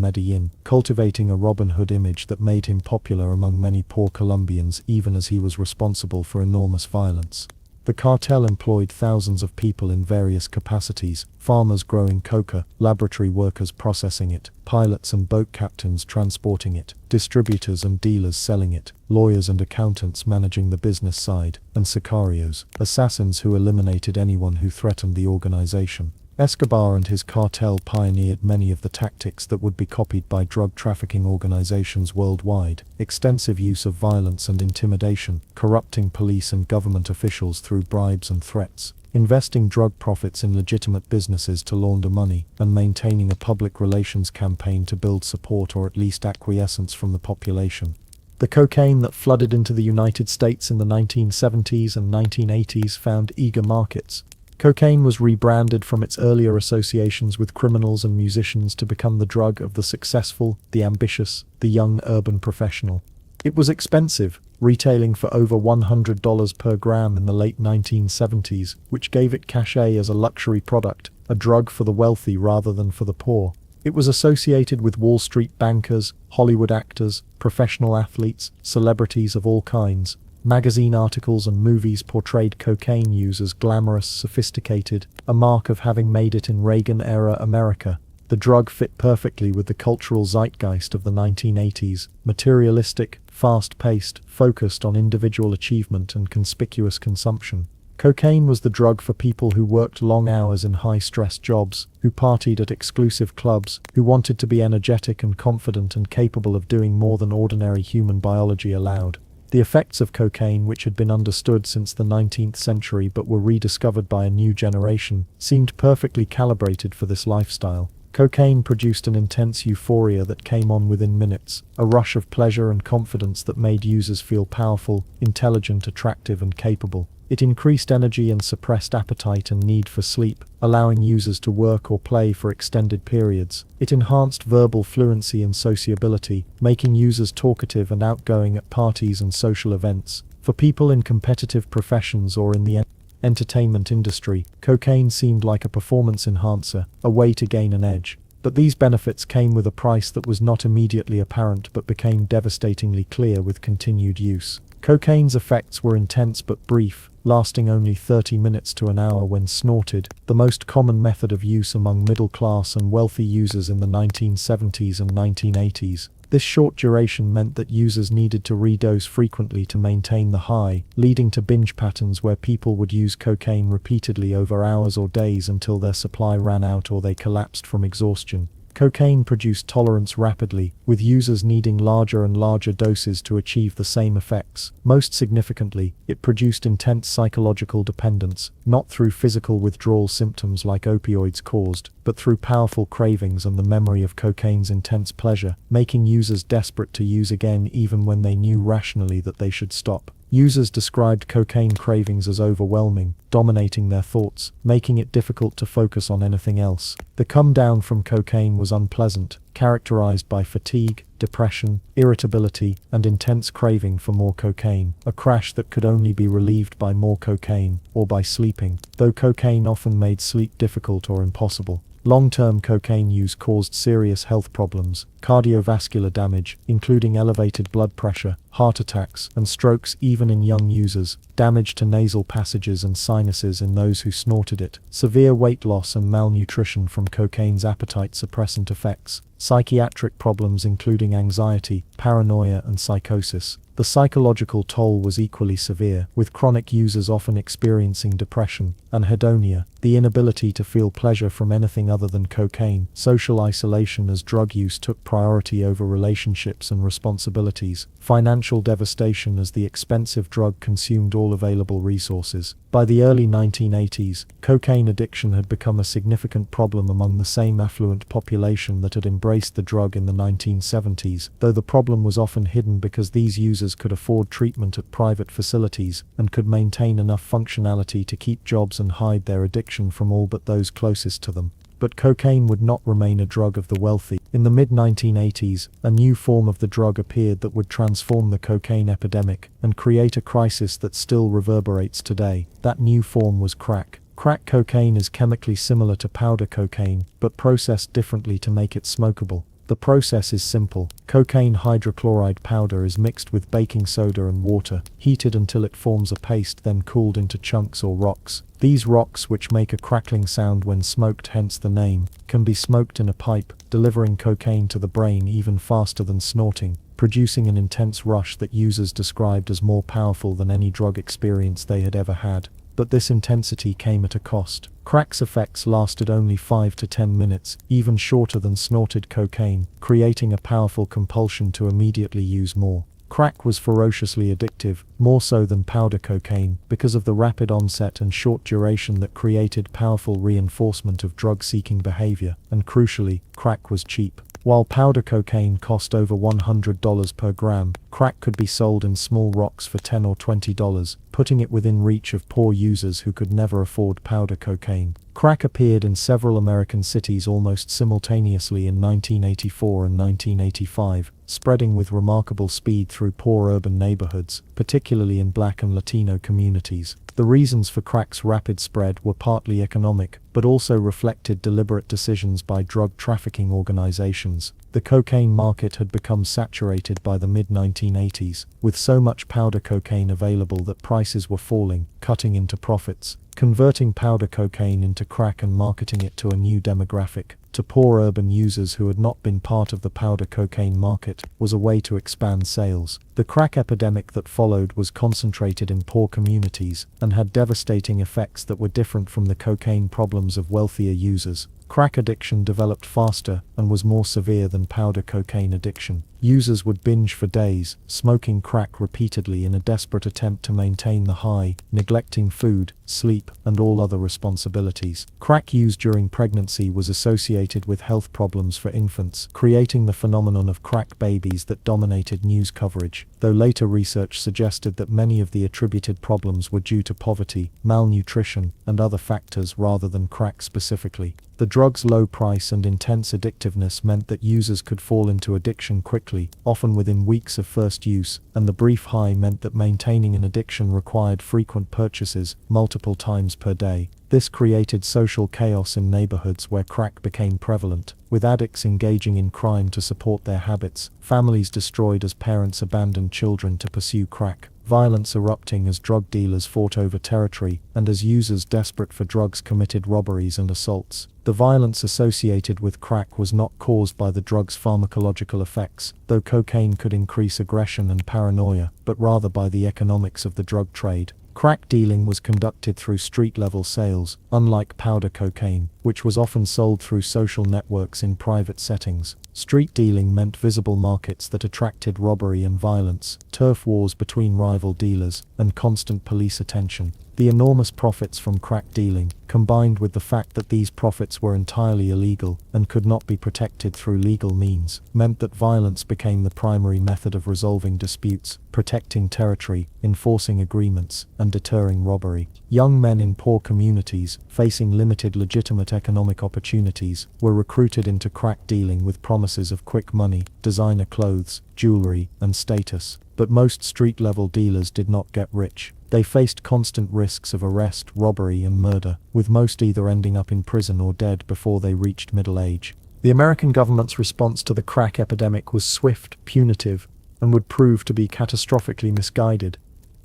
Medellin, cultivating a Robin Hood image that made him popular among many poor Colombians even as he was responsible for enormous violence. The cartel employed thousands of people in various capacities: farmers growing coca, laboratory workers processing it, pilots and boat captains transporting it, distributors and dealers selling it, lawyers and accountants managing the business side, and sicarios, assassins who eliminated anyone who threatened the organization. Escobar and his cartel pioneered many of the tactics that would be copied by drug trafficking organizations worldwide: extensive use of violence and intimidation, corrupting police and government officials through bribes and threats, investing drug profits in legitimate businesses to launder money, and maintaining a public relations campaign to build support or at least acquiescence from the population. The cocaine that flooded into the United States in the 1970s and 1980s found eager markets. Cocaine was rebranded from its earlier associations with criminals and musicians to become the drug of the successful, the ambitious, the young urban professional. It was expensive, retailing for over $100 per gram in the late 1970s, which gave it cachet as a luxury product, a drug for the wealthy rather than for the poor. It was associated with Wall Street bankers, Hollywood actors, professional athletes, celebrities of all kinds. Magazine articles and movies portrayed cocaine use as glamorous, sophisticated, a mark of having made it in Reagan-era America. The drug fit perfectly with the cultural zeitgeist of the 1980s, materialistic, fast-paced, focused on individual achievement and conspicuous consumption. Cocaine was the drug for people who worked long hours in high-stress jobs, who partied at exclusive clubs, who wanted to be energetic and confident and capable of doing more than ordinary human biology allowed. The effects of cocaine, which had been understood since the 19th century but were rediscovered by a new generation, seemed perfectly calibrated for this lifestyle. Cocaine produced an intense euphoria that came on within minutes, a rush of pleasure and confidence that made users feel powerful, intelligent, attractive, and capable. It increased energy and suppressed appetite and need for sleep, allowing users to work or play for extended periods. It enhanced verbal fluency and sociability, making users talkative and outgoing at parties and social events. For people in competitive professions or in the entertainment industry, cocaine seemed like a performance enhancer, a way to gain an edge. But these benefits came with a price that was not immediately apparent but became devastatingly clear with continued use. Cocaine's effects were intense but brief, lasting only 30 minutes to an hour when snorted, the most common method of use among middle-class and wealthy users in the 1970s and 1980s. This short duration meant that users needed to redose frequently to maintain the high, leading to binge patterns where people would use cocaine repeatedly over hours or days until their supply ran out or they collapsed from exhaustion. Cocaine produced tolerance rapidly, with users needing larger and larger doses to achieve the same effects. Most significantly, it produced intense psychological dependence, not through physical withdrawal symptoms like opioids caused, but through powerful cravings and the memory of cocaine's intense pleasure, making users desperate to use again even when they knew rationally that they should stop. Users described cocaine cravings as overwhelming, dominating their thoughts, making it difficult to focus on anything else. The come down from cocaine was unpleasant, characterized by fatigue, depression, irritability, and intense craving for more cocaine, a crash that could only be relieved by more cocaine, or by sleeping, though cocaine often made sleep difficult or impossible. Long-term cocaine use caused serious health problems, cardiovascular damage, including elevated blood pressure, heart attacks, and strokes even in young users, damage to nasal passages and sinuses in those who snorted it, severe weight loss and malnutrition from cocaine's appetite suppressant effects, psychiatric problems including anxiety, paranoia, and psychosis. The psychological toll was equally severe, with chronic users often experiencing depression, anhedonia, the inability to feel pleasure from anything other than cocaine, social isolation as drug use took priority over relationships and responsibilities, financial devastation as the expensive drug consumed all available resources. By the early 1980s, cocaine addiction had become a significant problem among the same affluent population that had embraced the drug in the 1970s, though the problem was often hidden because these users could afford treatment at private facilities and could maintain enough functionality to keep jobs and hide their addiction from all but those closest to them. But cocaine would not remain a drug of the wealthy. In the mid-1980s, a new form of the drug appeared that would transform the cocaine epidemic and create a crisis that still reverberates today. That new form was crack. Crack cocaine is chemically similar to powder cocaine, but processed differently to make it smokable. The process is simple. Cocaine hydrochloride powder is mixed with baking soda and water, heated until it forms a paste, then cooled into chunks or rocks. These rocks, which make a crackling sound when smoked, hence the name, can be smoked in a pipe, delivering cocaine to the brain even faster than snorting, producing an intense rush that users described as more powerful than any drug experience they had ever had. But this intensity came at a cost. Crack's effects lasted only 5 to 10 minutes, even shorter than snorted cocaine, creating a powerful compulsion to immediately use more. Crack was ferociously addictive, more so than powder cocaine, because of the rapid onset and short duration that created powerful reinforcement of drug-seeking behavior, and crucially, crack was cheap. While powder cocaine cost over $100 per gram, crack could be sold in small rocks for $10 or $20, putting it within reach of poor users who could never afford powder cocaine. Crack appeared in several American cities almost simultaneously in 1984 and 1985, spreading with remarkable speed through poor urban neighborhoods, particularly in Black and Latino communities. The reasons for crack's rapid spread were partly economic, but also reflected deliberate decisions by drug trafficking organizations. The cocaine market had become saturated by the mid-1980s, with so much powder cocaine available that prices were falling, cutting into profits. converting powder cocaine into crack and marketing it to a new demographic, to poor urban users who had not been part of the powder cocaine market, was a way to expand sales. The crack epidemic that followed was concentrated in poor communities and had devastating effects that were different from the cocaine problems of wealthier users. Crack addiction developed faster and was more severe than powder cocaine addiction. Users would binge for days, smoking crack repeatedly in a desperate attempt to maintain the high, neglecting food, sleep, and all other responsibilities. Crack use during pregnancy was associated with health problems for infants, creating the phenomenon of crack babies that dominated news coverage, though later research suggested that many of the attributed problems were due to poverty, malnutrition, and other factors rather than crack specifically. The drug's low price and intense addictiveness meant that users could fall into addiction quickly, often within weeks of first use, and the brief high meant that maintaining an addiction required frequent purchases, multiple times per day. This created social chaos in neighborhoods where crack became prevalent, with addicts engaging in crime to support their habits, families destroyed as parents abandoned children to pursue crack, violence erupting as drug dealers fought over territory, and as users desperate for drugs committed robberies and assaults. The violence associated with crack was not caused by the drug's pharmacological effects, though cocaine could increase aggression and paranoia, but rather by the economics of the drug trade. Crack dealing was conducted through street-level sales, unlike powder cocaine, which was often sold through social networks in private settings. Street dealing meant visible markets that attracted robbery and violence, turf wars between rival dealers, and constant police attention. The enormous profits from crack dealing, combined with the fact that these profits were entirely illegal and could not be protected through legal means, meant that violence became the primary method of resolving disputes, protecting territory, enforcing agreements, and deterring robbery. Young men in poor communities, facing limited legitimate economic opportunities, were recruited into crack dealing with promises of quick money, designer clothes, jewelry, and status. But most street-level dealers did not get rich. They faced constant risks of arrest, robbery, and murder, with most either ending up in prison or dead before they reached middle age. The American government's response to the crack epidemic was swift, punitive, and would prove to be catastrophically misguided,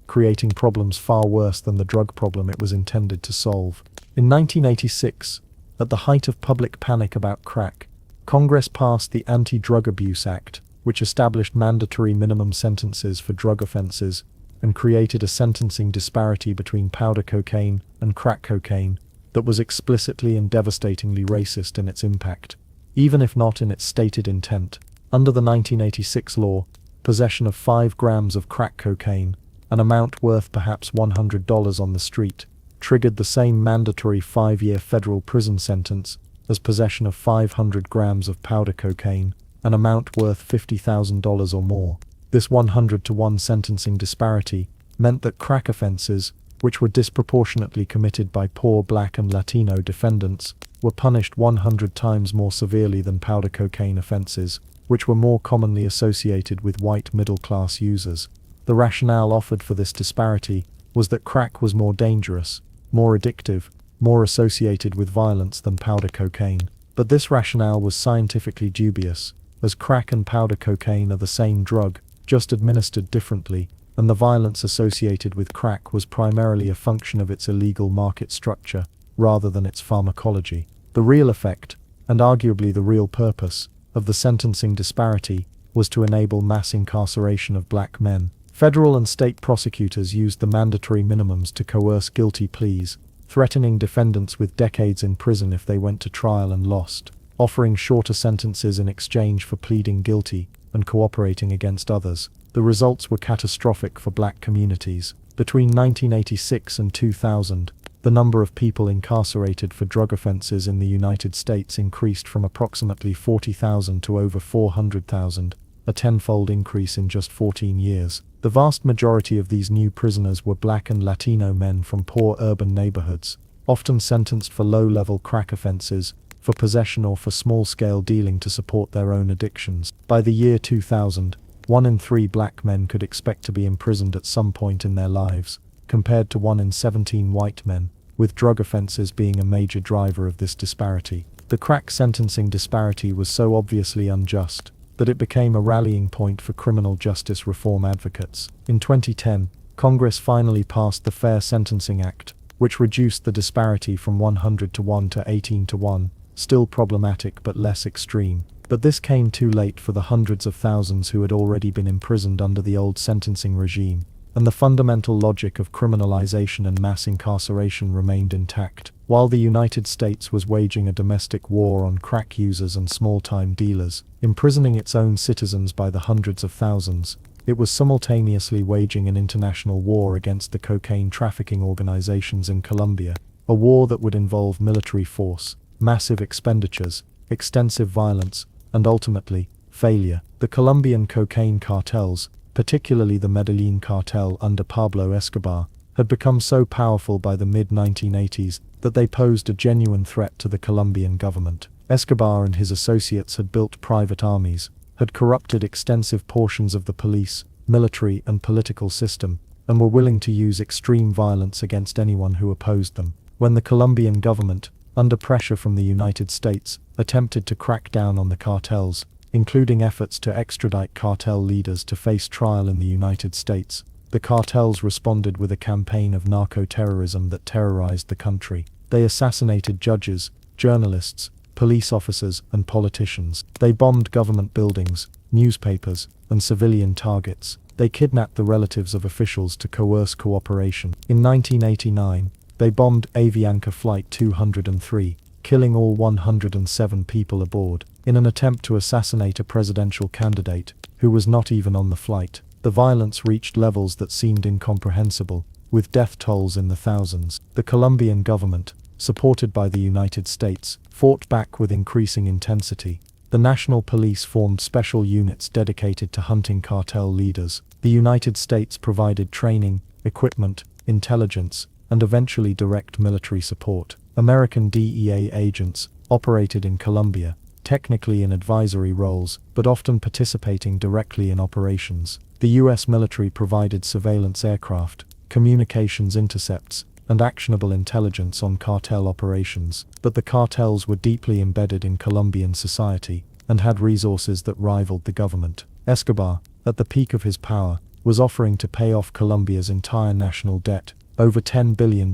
creating problems far worse than the drug problem it was intended to solve. In 1986, at the height of public panic about crack, Congress passed the Anti-Drug Abuse Act, which established mandatory minimum sentences for drug offenses and created a sentencing disparity between powder cocaine and crack cocaine that was explicitly and devastatingly racist in its impact, even if not in its stated intent. Under the 1986 law, possession of 5 grams of crack cocaine, an amount worth perhaps $100 on the street, triggered the same mandatory 5-year federal prison sentence as possession of 500 grams of powder cocaine, an amount worth $50,000 or more. This 100-to-1 sentencing disparity meant that crack offenses, which were disproportionately committed by poor Black and Latino defendants, were punished 100 times more severely than powder cocaine offenses, which were more commonly associated with white middle-class users. The rationale offered for this disparity was that crack was more dangerous, more addictive, more associated with violence than powder cocaine. But this rationale was scientifically dubious, as crack and powder cocaine are the same drug, just administered differently, and the violence associated with crack was primarily a function of its illegal market structure, rather than its pharmacology. The real effect, and arguably the real purpose, of the sentencing disparity was to enable mass incarceration of black men. Federal and state prosecutors used the mandatory minimums to coerce guilty pleas, threatening defendants with decades in prison if they went to trial and lost, offering shorter sentences in exchange for pleading guilty and cooperating against others. The results were catastrophic for black communities. Between 1986 and 2000, the number of people incarcerated for drug offenses in the United States increased from approximately 40,000 to over 400,000, a tenfold increase in just 14 years. The vast majority of these new prisoners were Black and Latino men from poor urban neighborhoods, often sentenced for low-level crack offenses, for possession or for small-scale dealing to support their own addictions. By the year 2000, 1 in 3 black men could expect to be imprisoned at some point in their lives, compared to 1 in 17 white men, with drug offenses being a major driver of this disparity. The crack sentencing disparity was so obviously unjust that it became a rallying point for criminal justice reform advocates. In 2010, Congress finally passed the Fair Sentencing Act, which reduced the disparity from 100 to 1 to 18 to 1, still problematic but less extreme. But this came too late for the hundreds of thousands who had already been imprisoned under the old sentencing regime, and the fundamental logic of criminalization and mass incarceration remained intact. While the United States was waging a domestic war on crack users and small-time dealers, imprisoning its own citizens by the hundreds of thousands, it was simultaneously waging an international war against the cocaine trafficking organizations in Colombia, a war that would involve military force, massive expenditures, extensive violence, and ultimately, failure. The Colombian cocaine cartels, particularly the Medellin cartel under Pablo Escobar, had become so powerful by the mid-1980s that they posed a genuine threat to the Colombian government. Escobar and his associates had built private armies, had corrupted extensive portions of the police, military and political system, and were willing to use extreme violence against anyone who opposed them. When the Colombian government, under pressure from the United States, attempted to crack down on the cartels, including efforts to extradite cartel leaders to face trial in the United States, the cartels responded with a campaign of narco-terrorism that terrorized the country. They assassinated judges, journalists, police officers, and politicians. They bombed government buildings, newspapers, and civilian targets. They kidnapped the relatives of officials to coerce cooperation. In 1989, they bombed Avianca Flight 203, killing all 107 people aboard, in an attempt to assassinate a presidential candidate, who was not even on the flight. The violence reached levels that seemed incomprehensible, with death tolls in the thousands. The Colombian government, supported by the United States, fought back with increasing intensity. The national police formed special units dedicated to hunting cartel leaders. The United States provided training, equipment, intelligence, and eventually direct military support. American DEA agents operated in Colombia, technically in advisory roles, but often participating directly in operations. The US military provided surveillance aircraft, communications intercepts, and actionable intelligence on cartel operations. But the cartels were deeply embedded in Colombian society, and had resources that rivaled the government. Escobar, at the peak of his power, was offering to pay off Colombia's entire national debt, over $10 billion,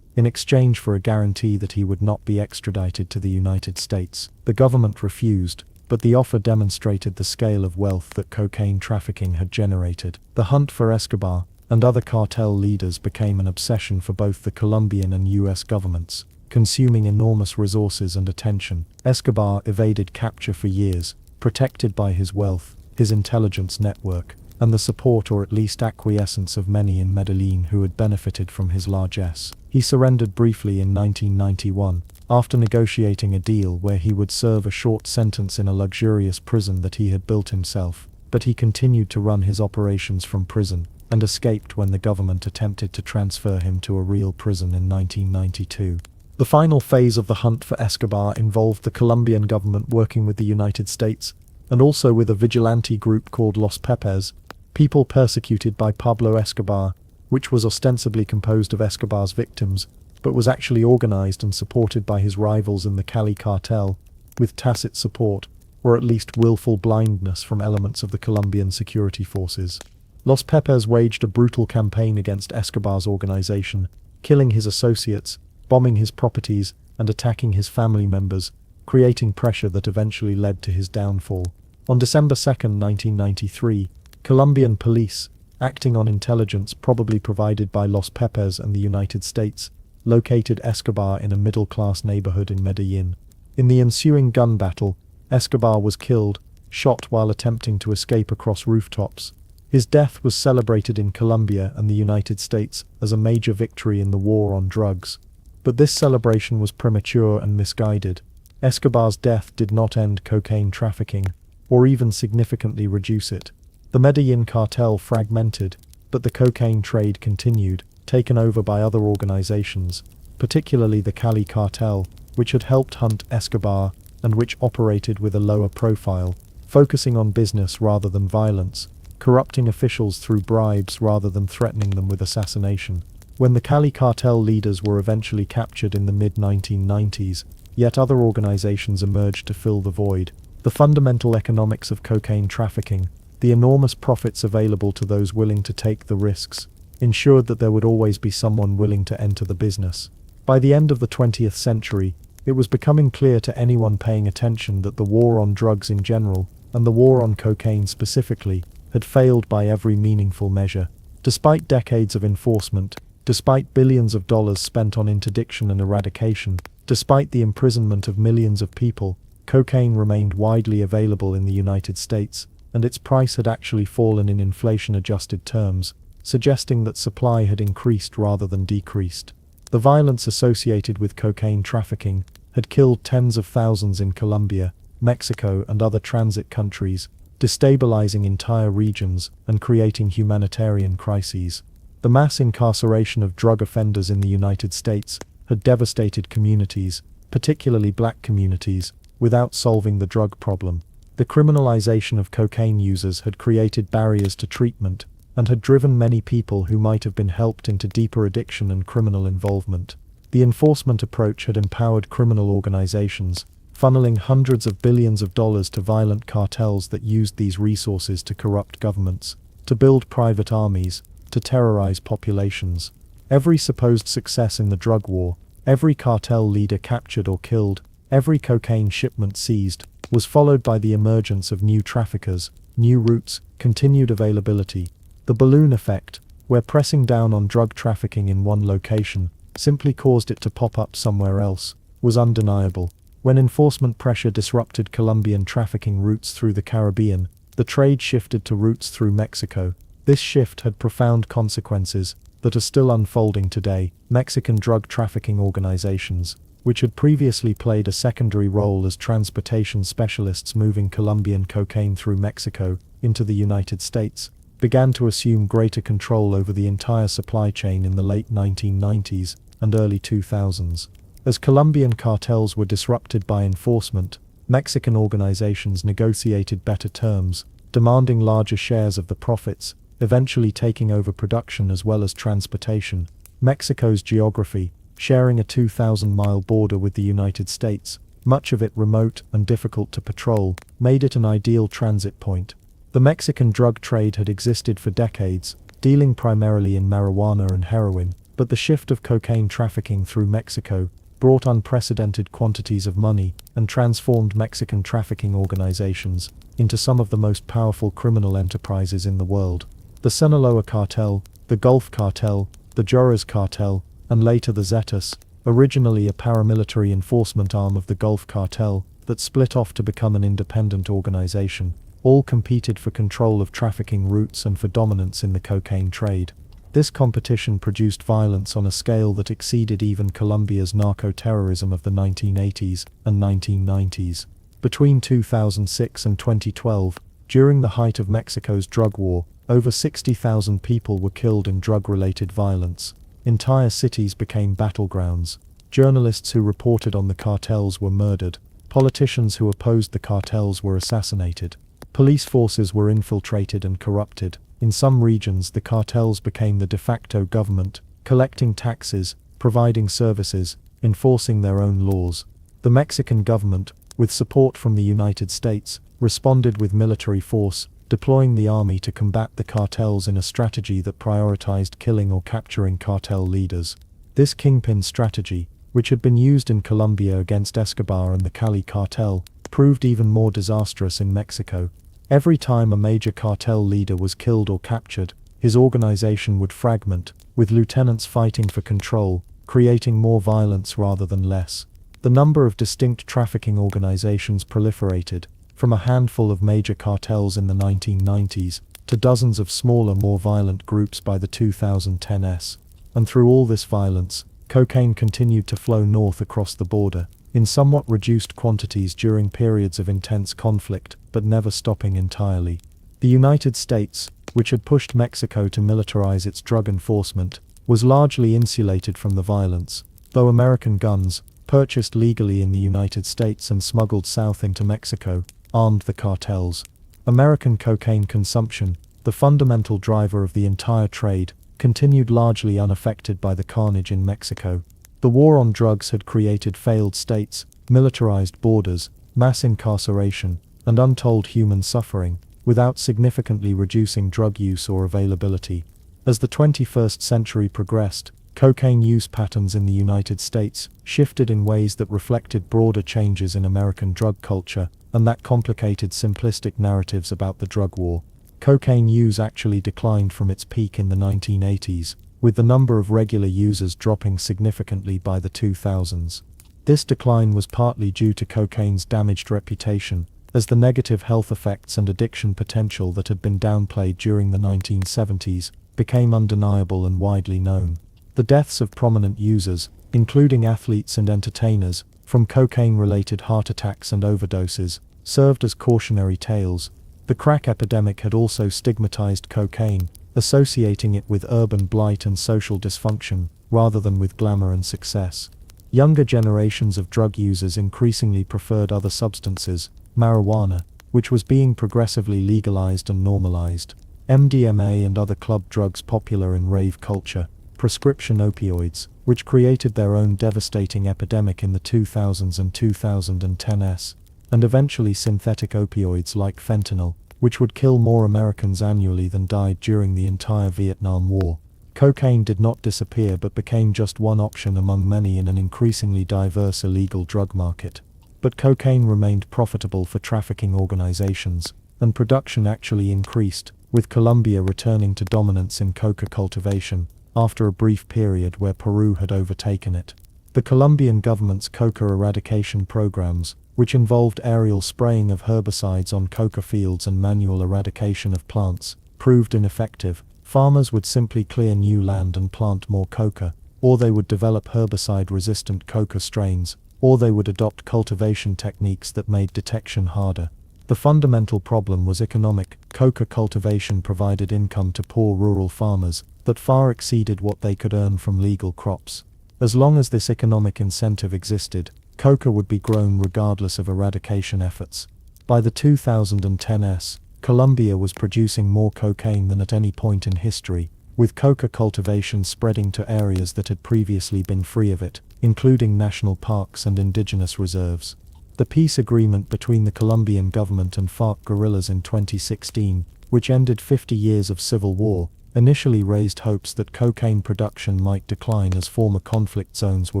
in exchange for a guarantee that he would not be extradited to the United States. The government refused, but the offer demonstrated the scale of wealth that cocaine trafficking had generated. The hunt for Escobar and other cartel leaders became an obsession for both the Colombian and US governments, consuming enormous resources and attention. Escobar evaded capture for years, protected by his wealth, his intelligence network, and the support or at least acquiescence of many in Medellin who had benefited from his largesse. He surrendered briefly in 1991, after negotiating a deal where he would serve a short sentence in a luxurious prison that he had built himself, but he continued to run his operations from prison, and escaped when the government attempted to transfer him to a real prison in 1992. The final phase of the hunt for Escobar involved the Colombian government working with the United States, and also with a vigilante group called Los Pepes, people persecuted by Pablo Escobar, which was ostensibly composed of Escobar's victims, but was actually organized and supported by his rivals in the Cali cartel, with tacit support, or at least willful blindness from elements of the Colombian security forces. Los Pepes waged a brutal campaign against Escobar's organization, killing his associates, bombing his properties, and attacking his family members, creating pressure that eventually led to his downfall. On December 2, 1993, Colombian police, acting on intelligence probably provided by Los Pepes and the United States, located Escobar in a middle-class neighborhood in Medellin. In the ensuing gun battle, Escobar was killed, shot while attempting to escape across rooftops. His death was celebrated in Colombia and the United States as a major victory in the war on drugs. But this celebration was premature and misguided. Escobar's death did not end cocaine trafficking, or even significantly reduce it. The Medellin cartel fragmented, but the cocaine trade continued, taken over by other organizations, particularly the Cali cartel, which had helped hunt Escobar and which operated with a lower profile, focusing on business rather than violence, corrupting officials through bribes rather than threatening them with assassination. When the Cali cartel leaders were eventually captured in the mid-1990s, yet other organizations emerged to fill the void. The fundamental economics of cocaine trafficking, the enormous profits available to those willing to take the risks, ensured that there would always be someone willing to enter the business. By the end of the 20th century, it was becoming clear to anyone paying attention that the war on drugs in general, and the war on cocaine specifically, had failed by every meaningful measure. Despite decades of enforcement, despite billions of dollars spent on interdiction and eradication, despite the imprisonment of millions of people, cocaine remained widely available in the United States, and its price had actually fallen in inflation-adjusted terms, suggesting that supply had increased rather than decreased. The violence associated with cocaine trafficking had killed tens of thousands in Colombia, Mexico, and other transit countries, destabilizing entire regions and creating humanitarian crises. The mass incarceration of drug offenders in the United States had devastated communities, particularly black communities, without solving the drug problem. The criminalization of cocaine users had created barriers to treatment, and had driven many people who might have been helped into deeper addiction and criminal involvement. The enforcement approach had empowered criminal organizations, funneling hundreds of billions of dollars to violent cartels that used these resources to corrupt governments, to build private armies, to terrorize populations. Every supposed success in the drug war, every cartel leader captured or killed, every cocaine shipment seized, was followed by the emergence of new traffickers, new routes, continued availability. The balloon effect, where pressing down on drug trafficking in one location simply caused it to pop up somewhere else, was undeniable. When enforcement pressure disrupted Colombian trafficking routes through the Caribbean, the trade shifted to routes through Mexico. This shift had profound consequences that are still unfolding today. Mexican drug trafficking organizations, which had previously played a secondary role as transportation specialists moving Colombian cocaine through Mexico into the United States, began to assume greater control over the entire supply chain in the late 1990s and early 2000s. As Colombian cartels were disrupted by enforcement, Mexican organizations negotiated better terms, demanding larger shares of the profits, eventually taking over production as well as transportation. Mexico's geography, sharing a 2,000-mile border with the United States, much of it remote and difficult to patrol, made it an ideal transit point. The Mexican drug trade had existed for decades, dealing primarily in marijuana and heroin, but the shift of cocaine trafficking through Mexico brought unprecedented quantities of money and transformed Mexican trafficking organizations into some of the most powerful criminal enterprises in the world. The Sinaloa cartel, the Gulf cartel, the Juarez cartel, and later the Zetas, originally a paramilitary enforcement arm of the Gulf cartel that split off to become an independent organization, all competed for control of trafficking routes and for dominance in the cocaine trade. This competition produced violence on a scale that exceeded even Colombia's narco-terrorism of the 1980s and 1990s. Between 2006 and 2012, during the height of Mexico's drug war, over 60,000 people were killed in drug-related violence. Entire cities became battlegrounds. Journalists who reported on the cartels were murdered. Politicians who opposed the cartels were assassinated. Police forces were infiltrated and corrupted. In some regions, the cartels became the de facto government, collecting taxes, providing services, enforcing their own laws. The Mexican government, with support from the United States, responded with military force, deploying the army to combat the cartels in a strategy that prioritized killing or capturing cartel leaders. This kingpin strategy, which had been used in Colombia against Escobar and the Cali cartel, proved even more disastrous in Mexico. Every time a major cartel leader was killed or captured, his organization would fragment, with lieutenants fighting for control, creating more violence rather than less. The number of distinct trafficking organizations proliferated, from a handful of major cartels in the 1990s to dozens of smaller, more violent groups by the 2010s. And through all this violence, cocaine continued to flow north across the border, in somewhat reduced quantities during periods of intense conflict, but never stopping entirely. The United States, which had pushed Mexico to militarize its drug enforcement, was largely insulated from the violence, though American guns, purchased legally in the United States and smuggled south into Mexico, armed the cartels. American cocaine consumption, the fundamental driver of the entire trade, continued largely unaffected by the carnage in Mexico. The war on drugs had created failed states, militarized borders, mass incarceration, and untold human suffering, without significantly reducing drug use or availability. As the 21st century progressed, cocaine use patterns in the United States shifted in ways that reflected broader changes in American drug culture and that complicated simplistic narratives about the drug war. Cocaine use actually declined from its peak in the 1980s, with the number of regular users dropping significantly by the 2000s. This decline was partly due to cocaine's damaged reputation, as the negative health effects and addiction potential that had been downplayed during the 1970s became undeniable and widely known. The deaths of prominent users, including athletes and entertainers, from cocaine-related heart attacks and overdoses, served as cautionary tales. The crack epidemic had also stigmatized cocaine, associating it with urban blight and social dysfunction, rather than with glamour and success. Younger generations of drug users increasingly preferred other substances, marijuana, which was being progressively legalized and normalized, MDMA and other club drugs popular in rave culture, prescription opioids, which created their own devastating epidemic in the 2000s and 2010s, and eventually synthetic opioids like fentanyl, which would kill more Americans annually than died during the entire Vietnam War. Cocaine did not disappear but became just one option among many in an increasingly diverse illegal drug market. But cocaine remained profitable for trafficking organizations, and production actually increased, with Colombia returning to dominance in coca cultivation, after a brief period where Peru had overtaken it. The Colombian government's coca eradication programs, which involved aerial spraying of herbicides on coca fields and manual eradication of plants, proved ineffective. Farmers would simply clear new land and plant more coca, or they would develop herbicide-resistant coca strains, or they would adopt cultivation techniques that made detection harder. The fundamental problem was economic. Coca cultivation provided income to poor rural farmers that far exceeded what they could earn from legal crops. As long as this economic incentive existed, coca would be grown regardless of eradication efforts. By the 2010s, Colombia was producing more cocaine than at any point in history, with coca cultivation spreading to areas that had previously been free of it, including national parks and indigenous reserves. The peace agreement between the Colombian government and FARC guerrillas in 2016, which ended 50 years of civil war, initially raised hopes that cocaine production might decline as former conflict zones were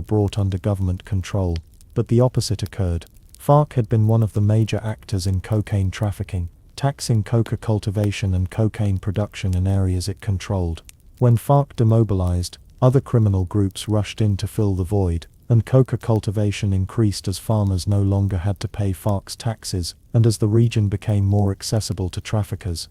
brought under government control, but the opposite occurred. FARC had been one of the major actors in cocaine trafficking, taxing coca cultivation and cocaine production in areas it controlled. When FARC demobilized, other criminal groups rushed in to fill the void, and coca cultivation increased as farmers no longer had to pay FARC's taxes, and as the region became more accessible to traffickers.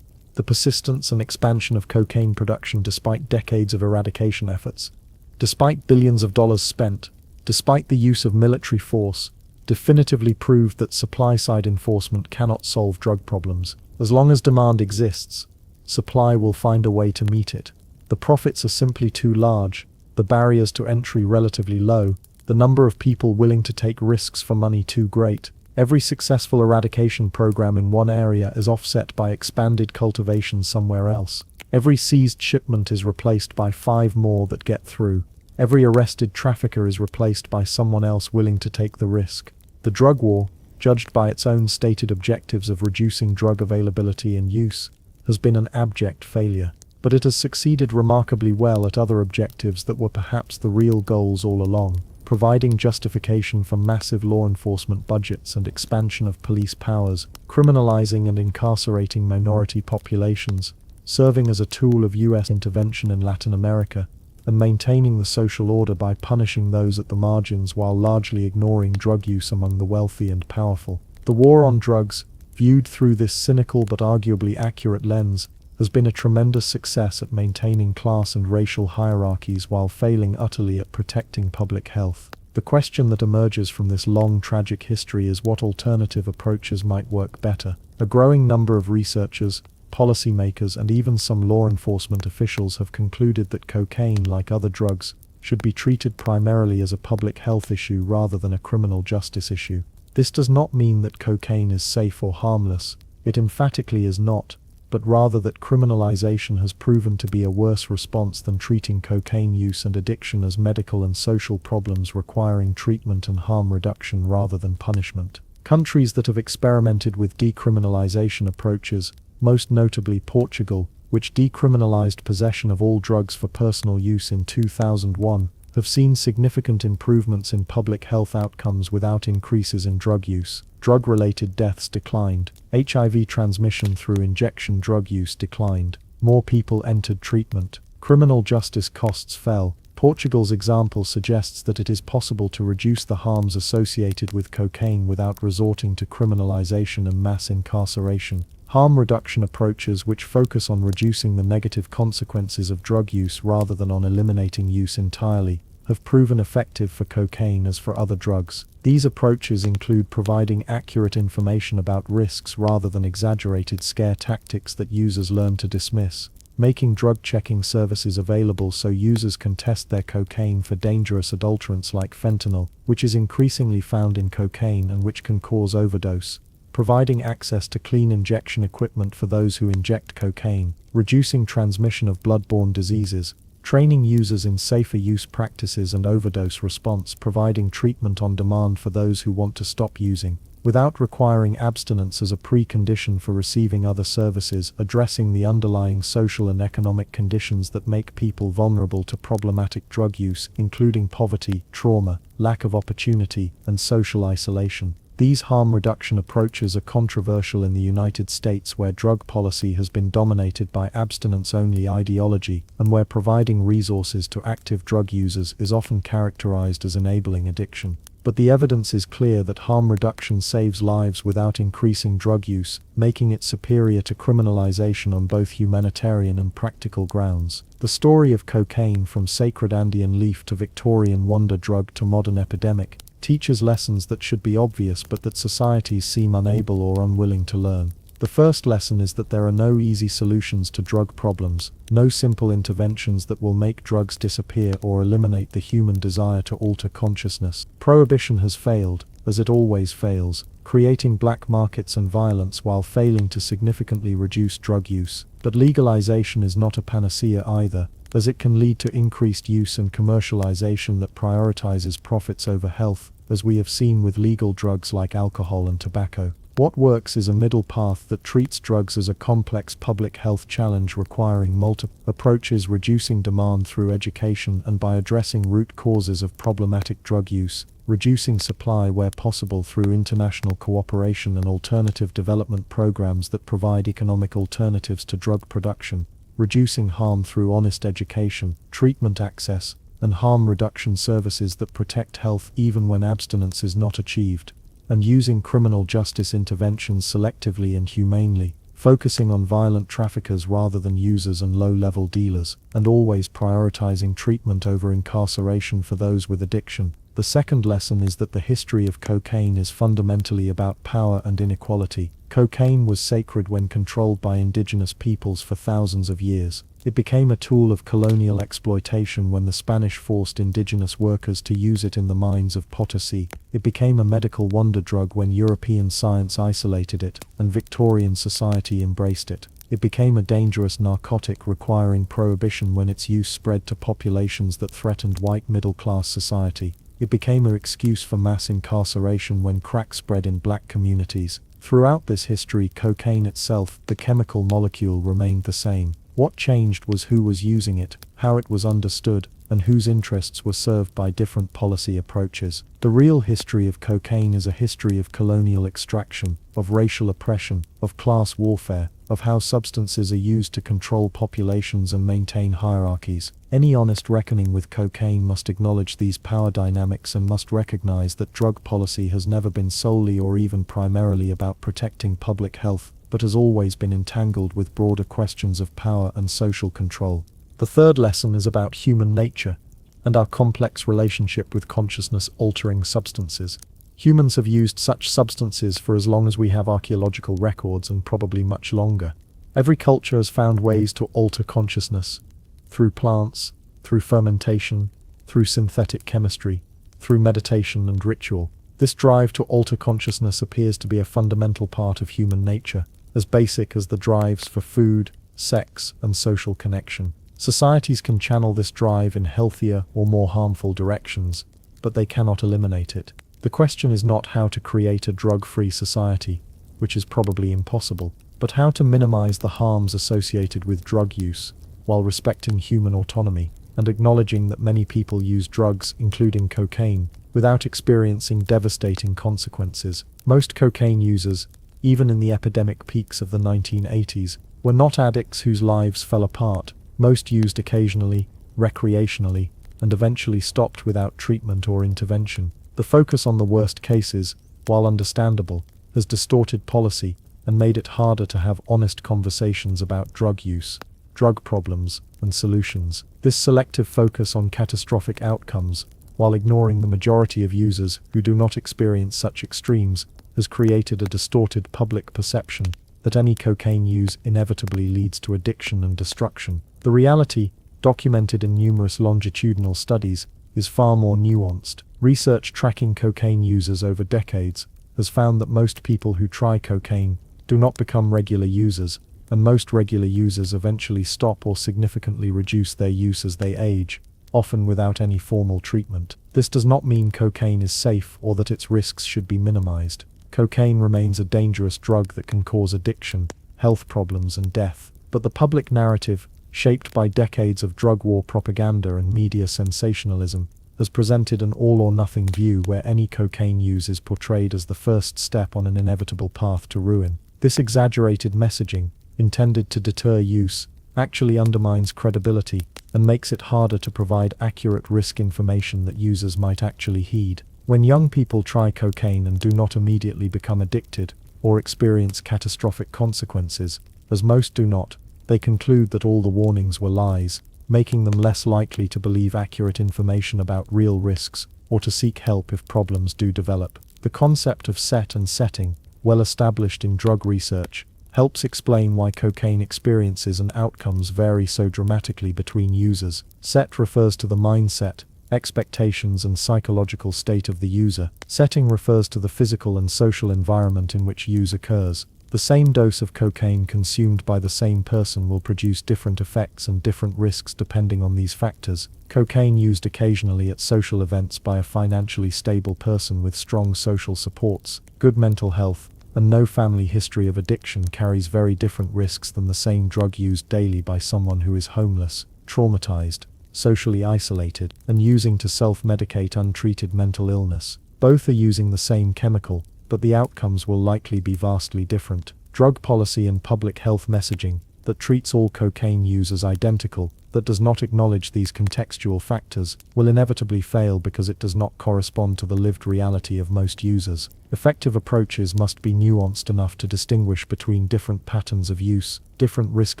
The persistence and expansion of cocaine production despite decades of eradication efforts, despite billions of dollars spent, despite the use of military force, definitively proved that supply-side enforcement cannot solve drug problems. As long as demand exists, supply will find a way to meet it. The profits are simply too large, the barriers to entry relatively low, the number of people willing to take risks for money too great. Every successful eradication program in one area is offset by expanded cultivation somewhere else. Every seized shipment is replaced by 5 more that get through. Every arrested trafficker is replaced by someone else willing to take the risk. The drug war, judged by its own stated objectives of reducing drug availability and use, has been an abject failure. But it has succeeded remarkably well at other objectives that were perhaps the real goals all along, providing justification for massive law enforcement budgets and expansion of police powers, criminalizing and incarcerating minority populations, serving as a tool of U.S. intervention in Latin America, and maintaining the social order by punishing those at the margins while largely ignoring drug use among the wealthy and powerful. The war on drugs, viewed through this cynical but arguably accurate lens, has been a tremendous success at maintaining class and racial hierarchies while failing utterly at protecting public health. The question that emerges from this long tragic history is what alternative approaches might work better. A growing number of researchers, policymakers, and even some law enforcement officials have concluded that cocaine, like other drugs, should be treated primarily as a public health issue rather than a criminal justice issue. This does not mean that cocaine is safe or harmless. It emphatically is not, but rather that criminalization has proven to be a worse response than treating cocaine use and addiction as medical and social problems requiring treatment and harm reduction rather than punishment. Countries that have experimented with decriminalization approaches, most notably Portugal, which decriminalized possession of all drugs for personal use in 2001, have seen significant improvements in public health outcomes without increases in drug use. Drug-related deaths declined. HIV transmission through injection drug use declined. More people entered treatment. Criminal justice costs fell. Portugal's example suggests that it is possible to reduce the harms associated with cocaine without resorting to criminalization and mass incarceration. Harm reduction approaches, which focus on reducing the negative consequences of drug use rather than on eliminating use entirely, have proven effective for cocaine as for other drugs. These approaches include providing accurate information about risks rather than exaggerated scare tactics that users learn to dismiss, making drug checking services available so users can test their cocaine for dangerous adulterants like fentanyl, which is increasingly found in cocaine and which can cause overdose, providing access to clean injection equipment for those who inject cocaine, reducing transmission of blood-borne diseases, training users in safer use practices and overdose response, providing treatment on demand for those who want to stop using, without requiring abstinence as a precondition for receiving other services, addressing the underlying social and economic conditions that make people vulnerable to problematic drug use, including poverty, trauma, lack of opportunity, and social isolation. These harm reduction approaches are controversial in the United States, where drug policy has been dominated by abstinence-only ideology, and where providing resources to active drug users is often characterized as enabling addiction. But the evidence is clear that harm reduction saves lives without increasing drug use, making it superior to criminalization on both humanitarian and practical grounds. The story of cocaine, from sacred Andean leaf to Victorian wonder drug to modern epidemic, teaches lessons that should be obvious but that societies seem unable or unwilling to learn. The first lesson is that there are no easy solutions to drug problems, no simple interventions that will make drugs disappear or eliminate the human desire to alter consciousness. Prohibition has failed, as it always fails, creating black markets and violence while failing to significantly reduce drug use. But legalization is not a panacea either, as it can lead to increased use and commercialization that prioritizes profits over health, as we have seen with legal drugs like alcohol and tobacco. What works is a middle path that treats drugs as a complex public health challenge requiring multiple approaches, reducing demand through education and by addressing root causes of problematic drug use, reducing supply where possible through international cooperation and alternative development programs that provide economic alternatives to drug production, reducing harm through honest education, treatment access, and harm reduction services that protect health even when abstinence is not achieved, and using criminal justice interventions selectively and humanely, focusing on violent traffickers rather than users and low-level dealers, and always prioritizing treatment over incarceration for those with addiction. The second lesson is that the history of cocaine is fundamentally about power and inequality. Cocaine was sacred when controlled by indigenous peoples for thousands of years. It became a tool of colonial exploitation when the Spanish forced indigenous workers to use it in the mines of Potosi. It became a medical wonder drug when European science isolated it, and Victorian society embraced it. It became a dangerous narcotic requiring prohibition when its use spread to populations that threatened white middle-class society. It became an excuse for mass incarceration when crack spread in black communities. Throughout this history, cocaine itself, the chemical molecule, remained the same. What changed was who was using it, how it was understood, and whose interests were served by different policy approaches. The real history of cocaine is a history of colonial extraction, of racial oppression, of class warfare, of how substances are used to control populations and maintain hierarchies. Any honest reckoning with cocaine must acknowledge these power dynamics and must recognize that drug policy has never been solely or even primarily about protecting public health, but has always been entangled with broader questions of power and social control. The third lesson is about human nature and our complex relationship with consciousness-altering substances. Humans have used such substances for as long as we have archaeological records, and probably much longer. Every culture has found ways to alter consciousness, through plants, through fermentation, through synthetic chemistry, through meditation and ritual. This drive to alter consciousness appears to be a fundamental part of human nature, as basic as the drives for food, sex, and social connection. Societies can channel this drive in healthier or more harmful directions, but they cannot eliminate it. The question is not how to create a drug-free society, which is probably impossible. but how to minimize the harms associated with drug use, while respecting human autonomy, and acknowledging that many people use drugs, including cocaine, without experiencing devastating consequences. Most cocaine users, even in the epidemic peaks of the 1980s, were not addicts whose lives fell apart. Most used occasionally, recreationally, and eventually stopped without treatment or intervention. The focus on the worst cases, while understandable, has distorted policy and made it harder to have honest conversations about drug use, drug problems, and solutions. This selective focus on catastrophic outcomes, while ignoring the majority of users who do not experience such extremes, has created a distorted public perception that any cocaine use inevitably leads to addiction and destruction. The reality, documented in numerous longitudinal studies, is far more nuanced. Research tracking cocaine users over decades has found that most people who try cocaine do not become regular users, and most regular users eventually stop or significantly reduce their use as they age, often without any formal treatment. This does not mean cocaine is safe or that its risks should be minimized. Cocaine remains a dangerous drug that can cause addiction, health problems, and death. But the public narrative, shaped by decades of drug war propaganda and media sensationalism, has presented an all-or-nothing view where any cocaine use is portrayed as the first step on an inevitable path to ruin. This exaggerated messaging, intended to deter use, actually undermines credibility and makes it harder to provide accurate risk information that users might actually heed. When young people try cocaine and do not immediately become addicted or experience catastrophic consequences, as most do not, they conclude that all the warnings were lies, making them less likely to believe accurate information about real risks or to seek help if problems do develop. The concept of set and setting, well established in drug research, helps explain why cocaine experiences and outcomes vary so dramatically between users. Set refers to the mindset, expectations, and psychological state of the user. Setting refers to the physical and social environment in which use occurs. The same dose of cocaine consumed by the same person will produce different effects and different risks depending on these factors. Cocaine used occasionally at social events by a financially stable person with strong social supports, good mental health, and no family history of addiction carries very different risks than the same drug used daily by someone who is homeless, traumatized, socially isolated, and using to self-medicate untreated mental illness. Both are using the same chemical, but the outcomes will likely be vastly different. Drug policy and public health messaging that treats all cocaine use as identical, that does not acknowledge these contextual factors, will inevitably fail because it does not correspond to the lived reality of most users. Effective approaches must be nuanced enough to distinguish between different patterns of use, different risk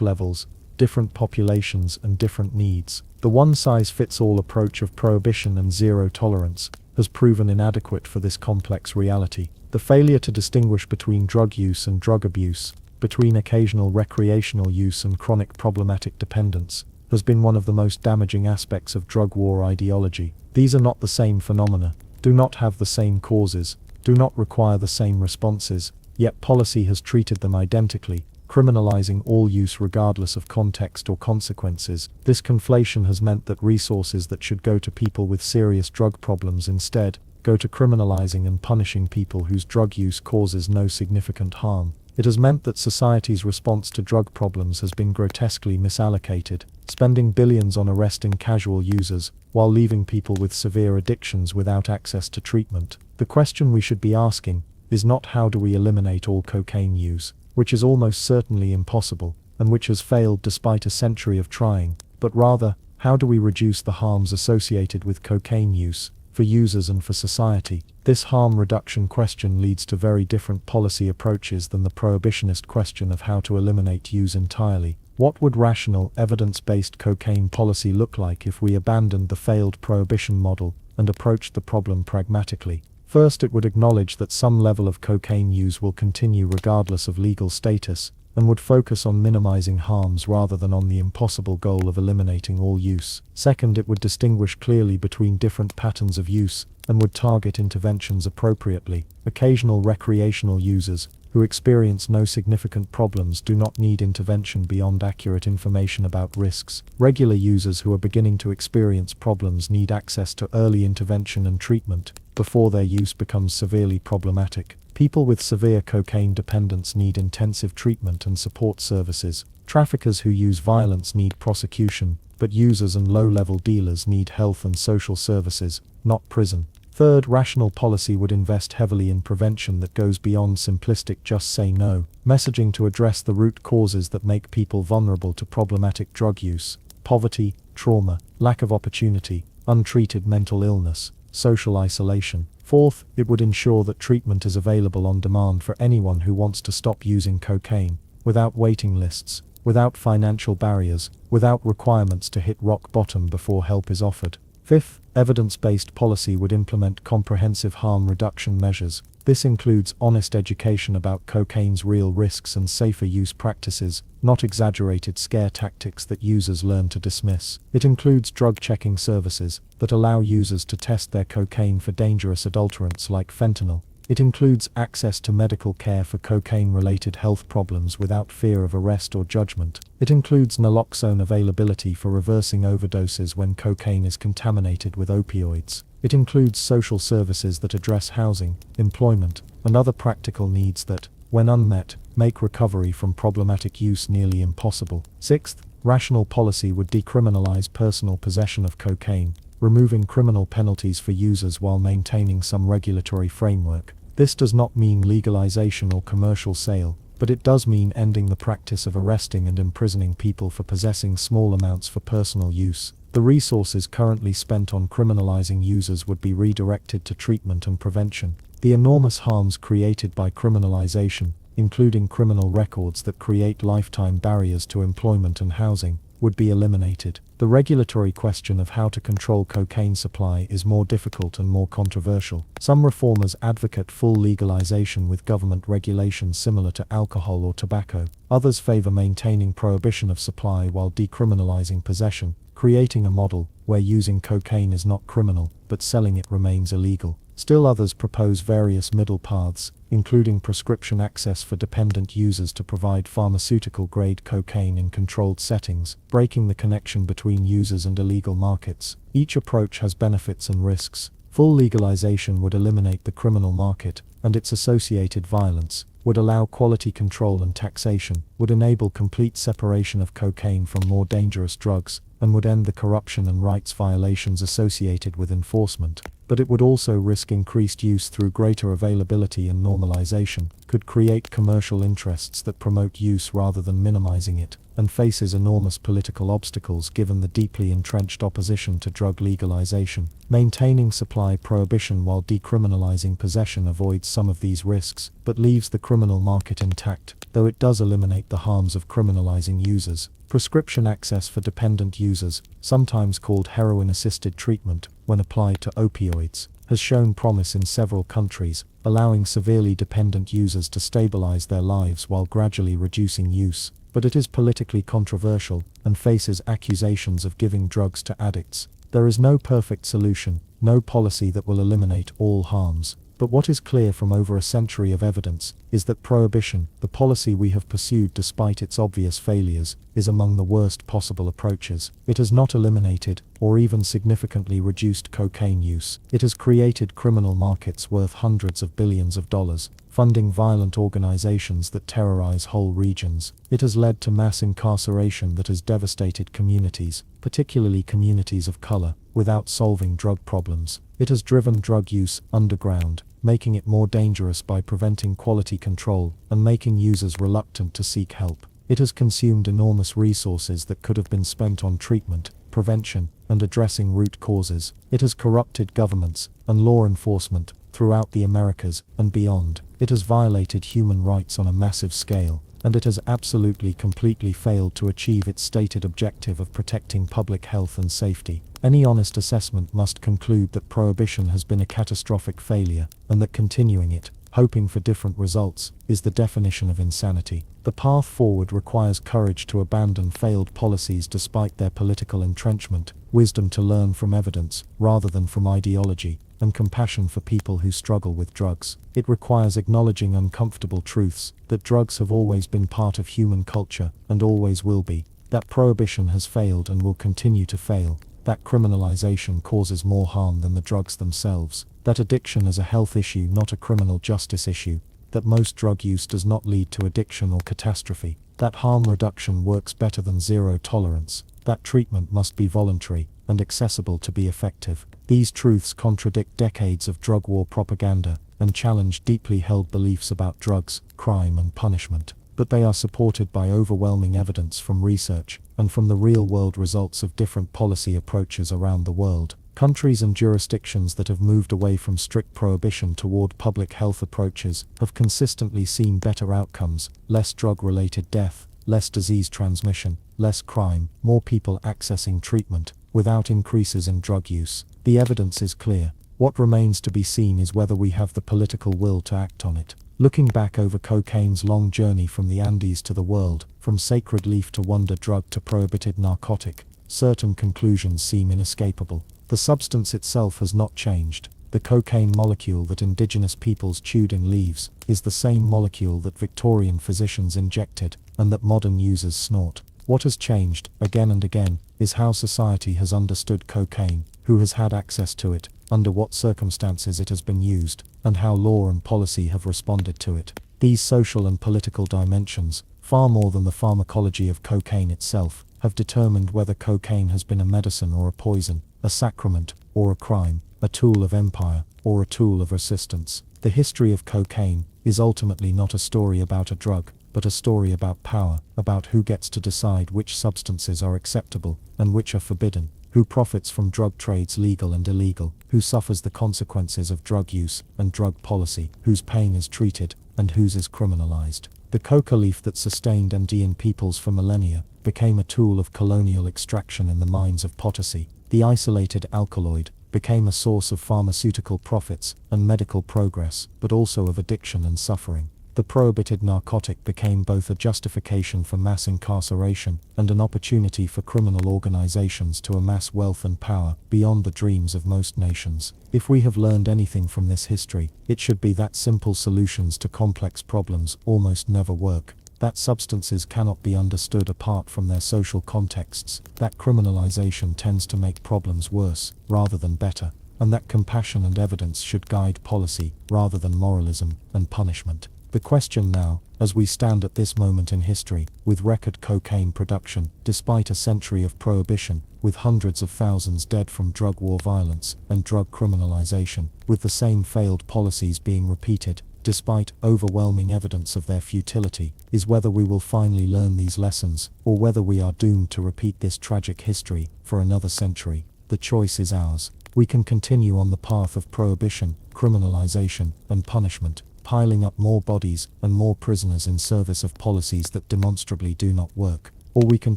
levels, different populations, and different needs. The one-size-fits-all approach of prohibition and zero tolerance has proven inadequate for this complex reality. The failure to distinguish between drug use and drug abuse, between occasional recreational use and chronic problematic dependence, has been one of the most damaging aspects of drug war ideology. These are not the same phenomena, do not have the same causes, do not require the same responses, yet policy has treated them identically, criminalizing all use regardless of context or consequences. This conflation has meant that resources that should go to people with serious drug problems instead go to criminalizing and punishing people whose drug use causes no significant harm. It has meant that society's response to drug problems has been grotesquely misallocated, spending billions on arresting casual users, while leaving people with severe addictions without access to treatment. The question we should be asking is not how do we eliminate all cocaine use, which is almost certainly impossible, and which has failed despite a century of trying, but rather, how do we reduce the harms associated with cocaine use, for users and for society? This harm reduction question leads to very different policy approaches than the prohibitionist question of how to eliminate use entirely. What would rational, evidence-based cocaine policy look like if we abandoned the failed prohibition model and approached the problem pragmatically? First, it would acknowledge that some level of cocaine use will continue regardless of legal status, and would focus on minimizing harms rather than on the impossible goal of eliminating all use. Second, it would distinguish clearly between different patterns of use, and would target interventions appropriately. Occasional recreational users, who experience no significant problems, do not need intervention beyond accurate information about risks. Regular users who are beginning to experience problems need access to early intervention and treatment before their use becomes severely problematic. People with severe cocaine dependence need intensive treatment and support services. Traffickers who use violence need prosecution, but users and low-level dealers need health and social services, not prison. Third, rational policy would invest heavily in prevention that goes beyond simplistic just say no messaging to address the root causes that make people vulnerable to problematic drug use: poverty, trauma, lack of opportunity, untreated mental illness, social isolation. Fourth, it would ensure that treatment is available on demand for anyone who wants to stop using cocaine, without waiting lists, without financial barriers, without requirements to hit rock bottom before help is offered. Fifth, evidence-based policy would implement comprehensive harm reduction measures. This includes honest education about cocaine's real risks and safer use practices, not exaggerated scare tactics that users learn to dismiss. It includes drug checking services that allow users to test their cocaine for dangerous adulterants like fentanyl. It includes access to medical care for cocaine-related health problems without fear of arrest or judgment. It includes naloxone availability for reversing overdoses when cocaine is contaminated with opioids. It includes social services that address housing, employment, and other practical needs that, when unmet, make recovery from problematic use nearly impossible. Sixth, rational policy would decriminalize personal possession of cocaine, removing criminal penalties for users while maintaining some regulatory framework. This does not mean legalization or commercial sale, but it does mean ending the practice of arresting and imprisoning people for possessing small amounts for personal use. The resources currently spent on criminalizing users would be redirected to treatment and prevention. The enormous harms created by criminalization, including criminal records that create lifetime barriers to employment and housing, would be eliminated. The regulatory question of how to control cocaine supply is more difficult and more controversial. Some reformers advocate full legalization with government regulation similar to alcohol or tobacco. Others favor maintaining prohibition of supply while decriminalizing possession, creating a model where using cocaine is not criminal, but selling it remains illegal. Still others propose various middle paths, including prescription access for dependent users to provide pharmaceutical-grade cocaine in controlled settings, breaking the connection between users and illegal markets. Each approach has benefits and risks. Full legalization would eliminate the criminal market and its associated violence, would allow quality control and taxation, would enable complete separation of cocaine from more dangerous drugs, and would end the corruption and rights violations associated with enforcement. But it would also risk increased use through greater availability and normalization, could create commercial interests that promote use rather than minimizing it, and faces enormous political obstacles given the deeply entrenched opposition to drug legalization. Maintaining supply prohibition while decriminalizing possession avoids some of these risks, but leaves the criminal market intact, though it does eliminate the harms of criminalizing users. Prescription access for dependent users, sometimes called heroin-assisted treatment, when applied to opioids, has shown promise in several countries, allowing severely dependent users to stabilize their lives while gradually reducing use. But it is politically controversial, and faces accusations of giving drugs to addicts. There is no perfect solution, no policy that will eliminate all harms. But what is clear from over a century of evidence is that prohibition, the policy we have pursued despite its obvious failures, is among the worst possible approaches. It has not eliminated, or even significantly reduced cocaine use. It has created criminal markets worth hundreds of billions of dollars, funding violent organizations that terrorize whole regions. It has led to mass incarceration that has devastated communities, particularly communities of color, without solving drug problems. It has driven drug use underground, making it more dangerous by preventing quality control and making users reluctant to seek help. It has consumed enormous resources that could have been spent on treatment, prevention, and addressing root causes. It has corrupted governments and law enforcement throughout the Americas and beyond. It has violated human rights on a massive scale, and it has absolutely completely failed to achieve its stated objective of protecting public health and safety. Any honest assessment must conclude that prohibition has been a catastrophic failure, and that continuing it, hoping for different results, is the definition of insanity. The path forward requires courage to abandon failed policies despite their political entrenchment, wisdom to learn from evidence rather than from ideology, and compassion for people who struggle with drugs. It requires acknowledging uncomfortable truths, that drugs have always been part of human culture, and always will be, that prohibition has failed and will continue to fail, that criminalization causes more harm than the drugs themselves, that addiction is a health issue not a criminal justice issue, that most drug use does not lead to addiction or catastrophe, that harm reduction works better than zero tolerance, that treatment must be voluntary and accessible to be effective. These truths contradict decades of drug war propaganda and challenge deeply held beliefs about drugs, crime and punishment. But they are supported by overwhelming evidence from research and from the real-world results of different policy approaches around the world. Countries and jurisdictions that have moved away from strict prohibition toward public health approaches have consistently seen better outcomes: less drug-related death, less disease transmission, less crime, more people accessing treatment, without increases in drug use. The evidence is clear. What remains to be seen is whether we have the political will to act on it. Looking back over cocaine's long journey from the Andes to the world, from sacred leaf to wonder drug to prohibited narcotic, certain conclusions seem inescapable. The substance itself has not changed. The cocaine molecule that indigenous peoples chewed in leaves is the same molecule that Victorian physicians injected and that modern users snort. What has changed, again and again, is how society has understood cocaine, who has had access to it, under what circumstances it has been used, and how law and policy have responded to it. These social and political dimensions, far more than the pharmacology of cocaine itself, have determined whether cocaine has been a medicine or a poison, a sacrament or a crime, a tool of empire or a tool of resistance. The history of cocaine is ultimately not a story about a drug, but a story about power, about who gets to decide which substances are acceptable and which are forbidden, who profits from drug trades legal and illegal, who suffers the consequences of drug use and drug policy, whose pain is treated and whose is criminalized. The coca leaf that sustained Andean peoples for millennia became a tool of colonial extraction in the mines of Potosi. The isolated alkaloid became a source of pharmaceutical profits and medical progress, but also of addiction and suffering. The prohibited narcotic became both a justification for mass incarceration and an opportunity for criminal organizations to amass wealth and power beyond the dreams of most nations. If we have learned anything from this history, it should be that simple solutions to complex problems almost never work, that substances cannot be understood apart from their social contexts, that criminalization tends to make problems worse rather than better, and that compassion and evidence should guide policy rather than moralism and punishment. The question now, as we stand at this moment in history, with record cocaine production, despite a century of prohibition, with hundreds of thousands dead from drug war violence and drug criminalization, with the same failed policies being repeated, despite overwhelming evidence of their futility, is whether we will finally learn these lessons, or whether we are doomed to repeat this tragic history for another century. The choice is ours. We can continue on the path of prohibition, criminalization, and punishment, piling up more bodies and more prisoners in service of policies that demonstrably do not work. Or we can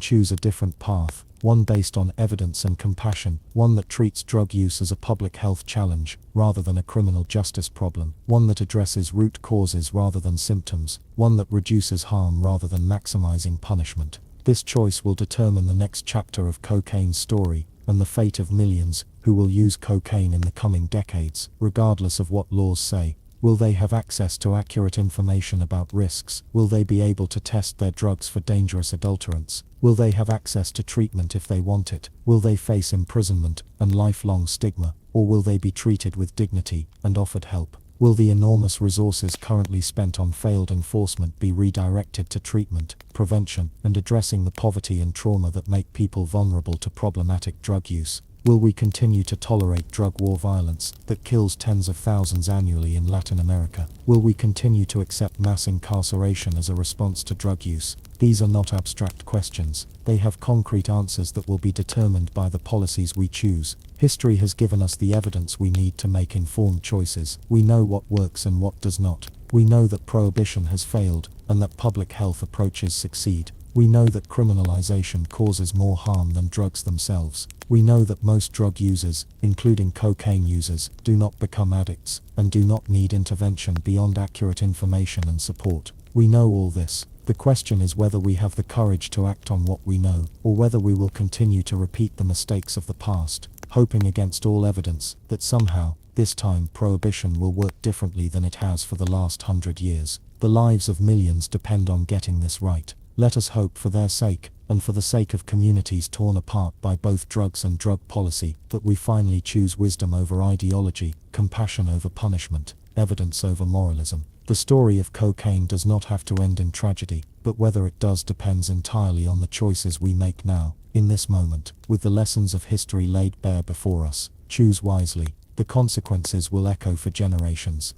choose a different path, one based on evidence and compassion, one that treats drug use as a public health challenge rather than a criminal justice problem, one that addresses root causes rather than symptoms, one that reduces harm rather than maximizing punishment. This choice will determine the next chapter of cocaine's story and the fate of millions who will use cocaine in the coming decades, regardless of what laws say. Will they have access to accurate information about risks? Will they be able to test their drugs for dangerous adulterants? Will they have access to treatment if they want it? Will they face imprisonment and lifelong stigma? Or will they be treated with dignity and offered help? Will the enormous resources currently spent on failed enforcement be redirected to treatment, prevention, and addressing the poverty and trauma that make people vulnerable to problematic drug use? Will we continue to tolerate drug war violence that kills tens of thousands annually in Latin America? Will we continue to accept mass incarceration as a response to drug use? These are not abstract questions. They have concrete answers that will be determined by the policies we choose. History has given us the evidence we need to make informed choices. We know what works and what does not. We know that prohibition has failed and that public health approaches succeed. We know that criminalization causes more harm than drugs themselves. We know that most drug users, including cocaine users, do not become addicts and do not need intervention beyond accurate information and support. We know all this. The question is whether we have the courage to act on what we know, or whether we will continue to repeat the mistakes of the past, hoping against all evidence that somehow, this time prohibition will work differently than it has for the last 100 years. The lives of millions depend on getting this right. Let us hope for their sake, and for the sake of communities torn apart by both drugs and drug policy, that we finally choose wisdom over ideology, compassion over punishment, evidence over moralism. The story of cocaine does not have to end in tragedy, but whether it does depends entirely on the choices we make now, in this moment. With the lessons of history laid bare before us, choose wisely. The consequences will echo for generations.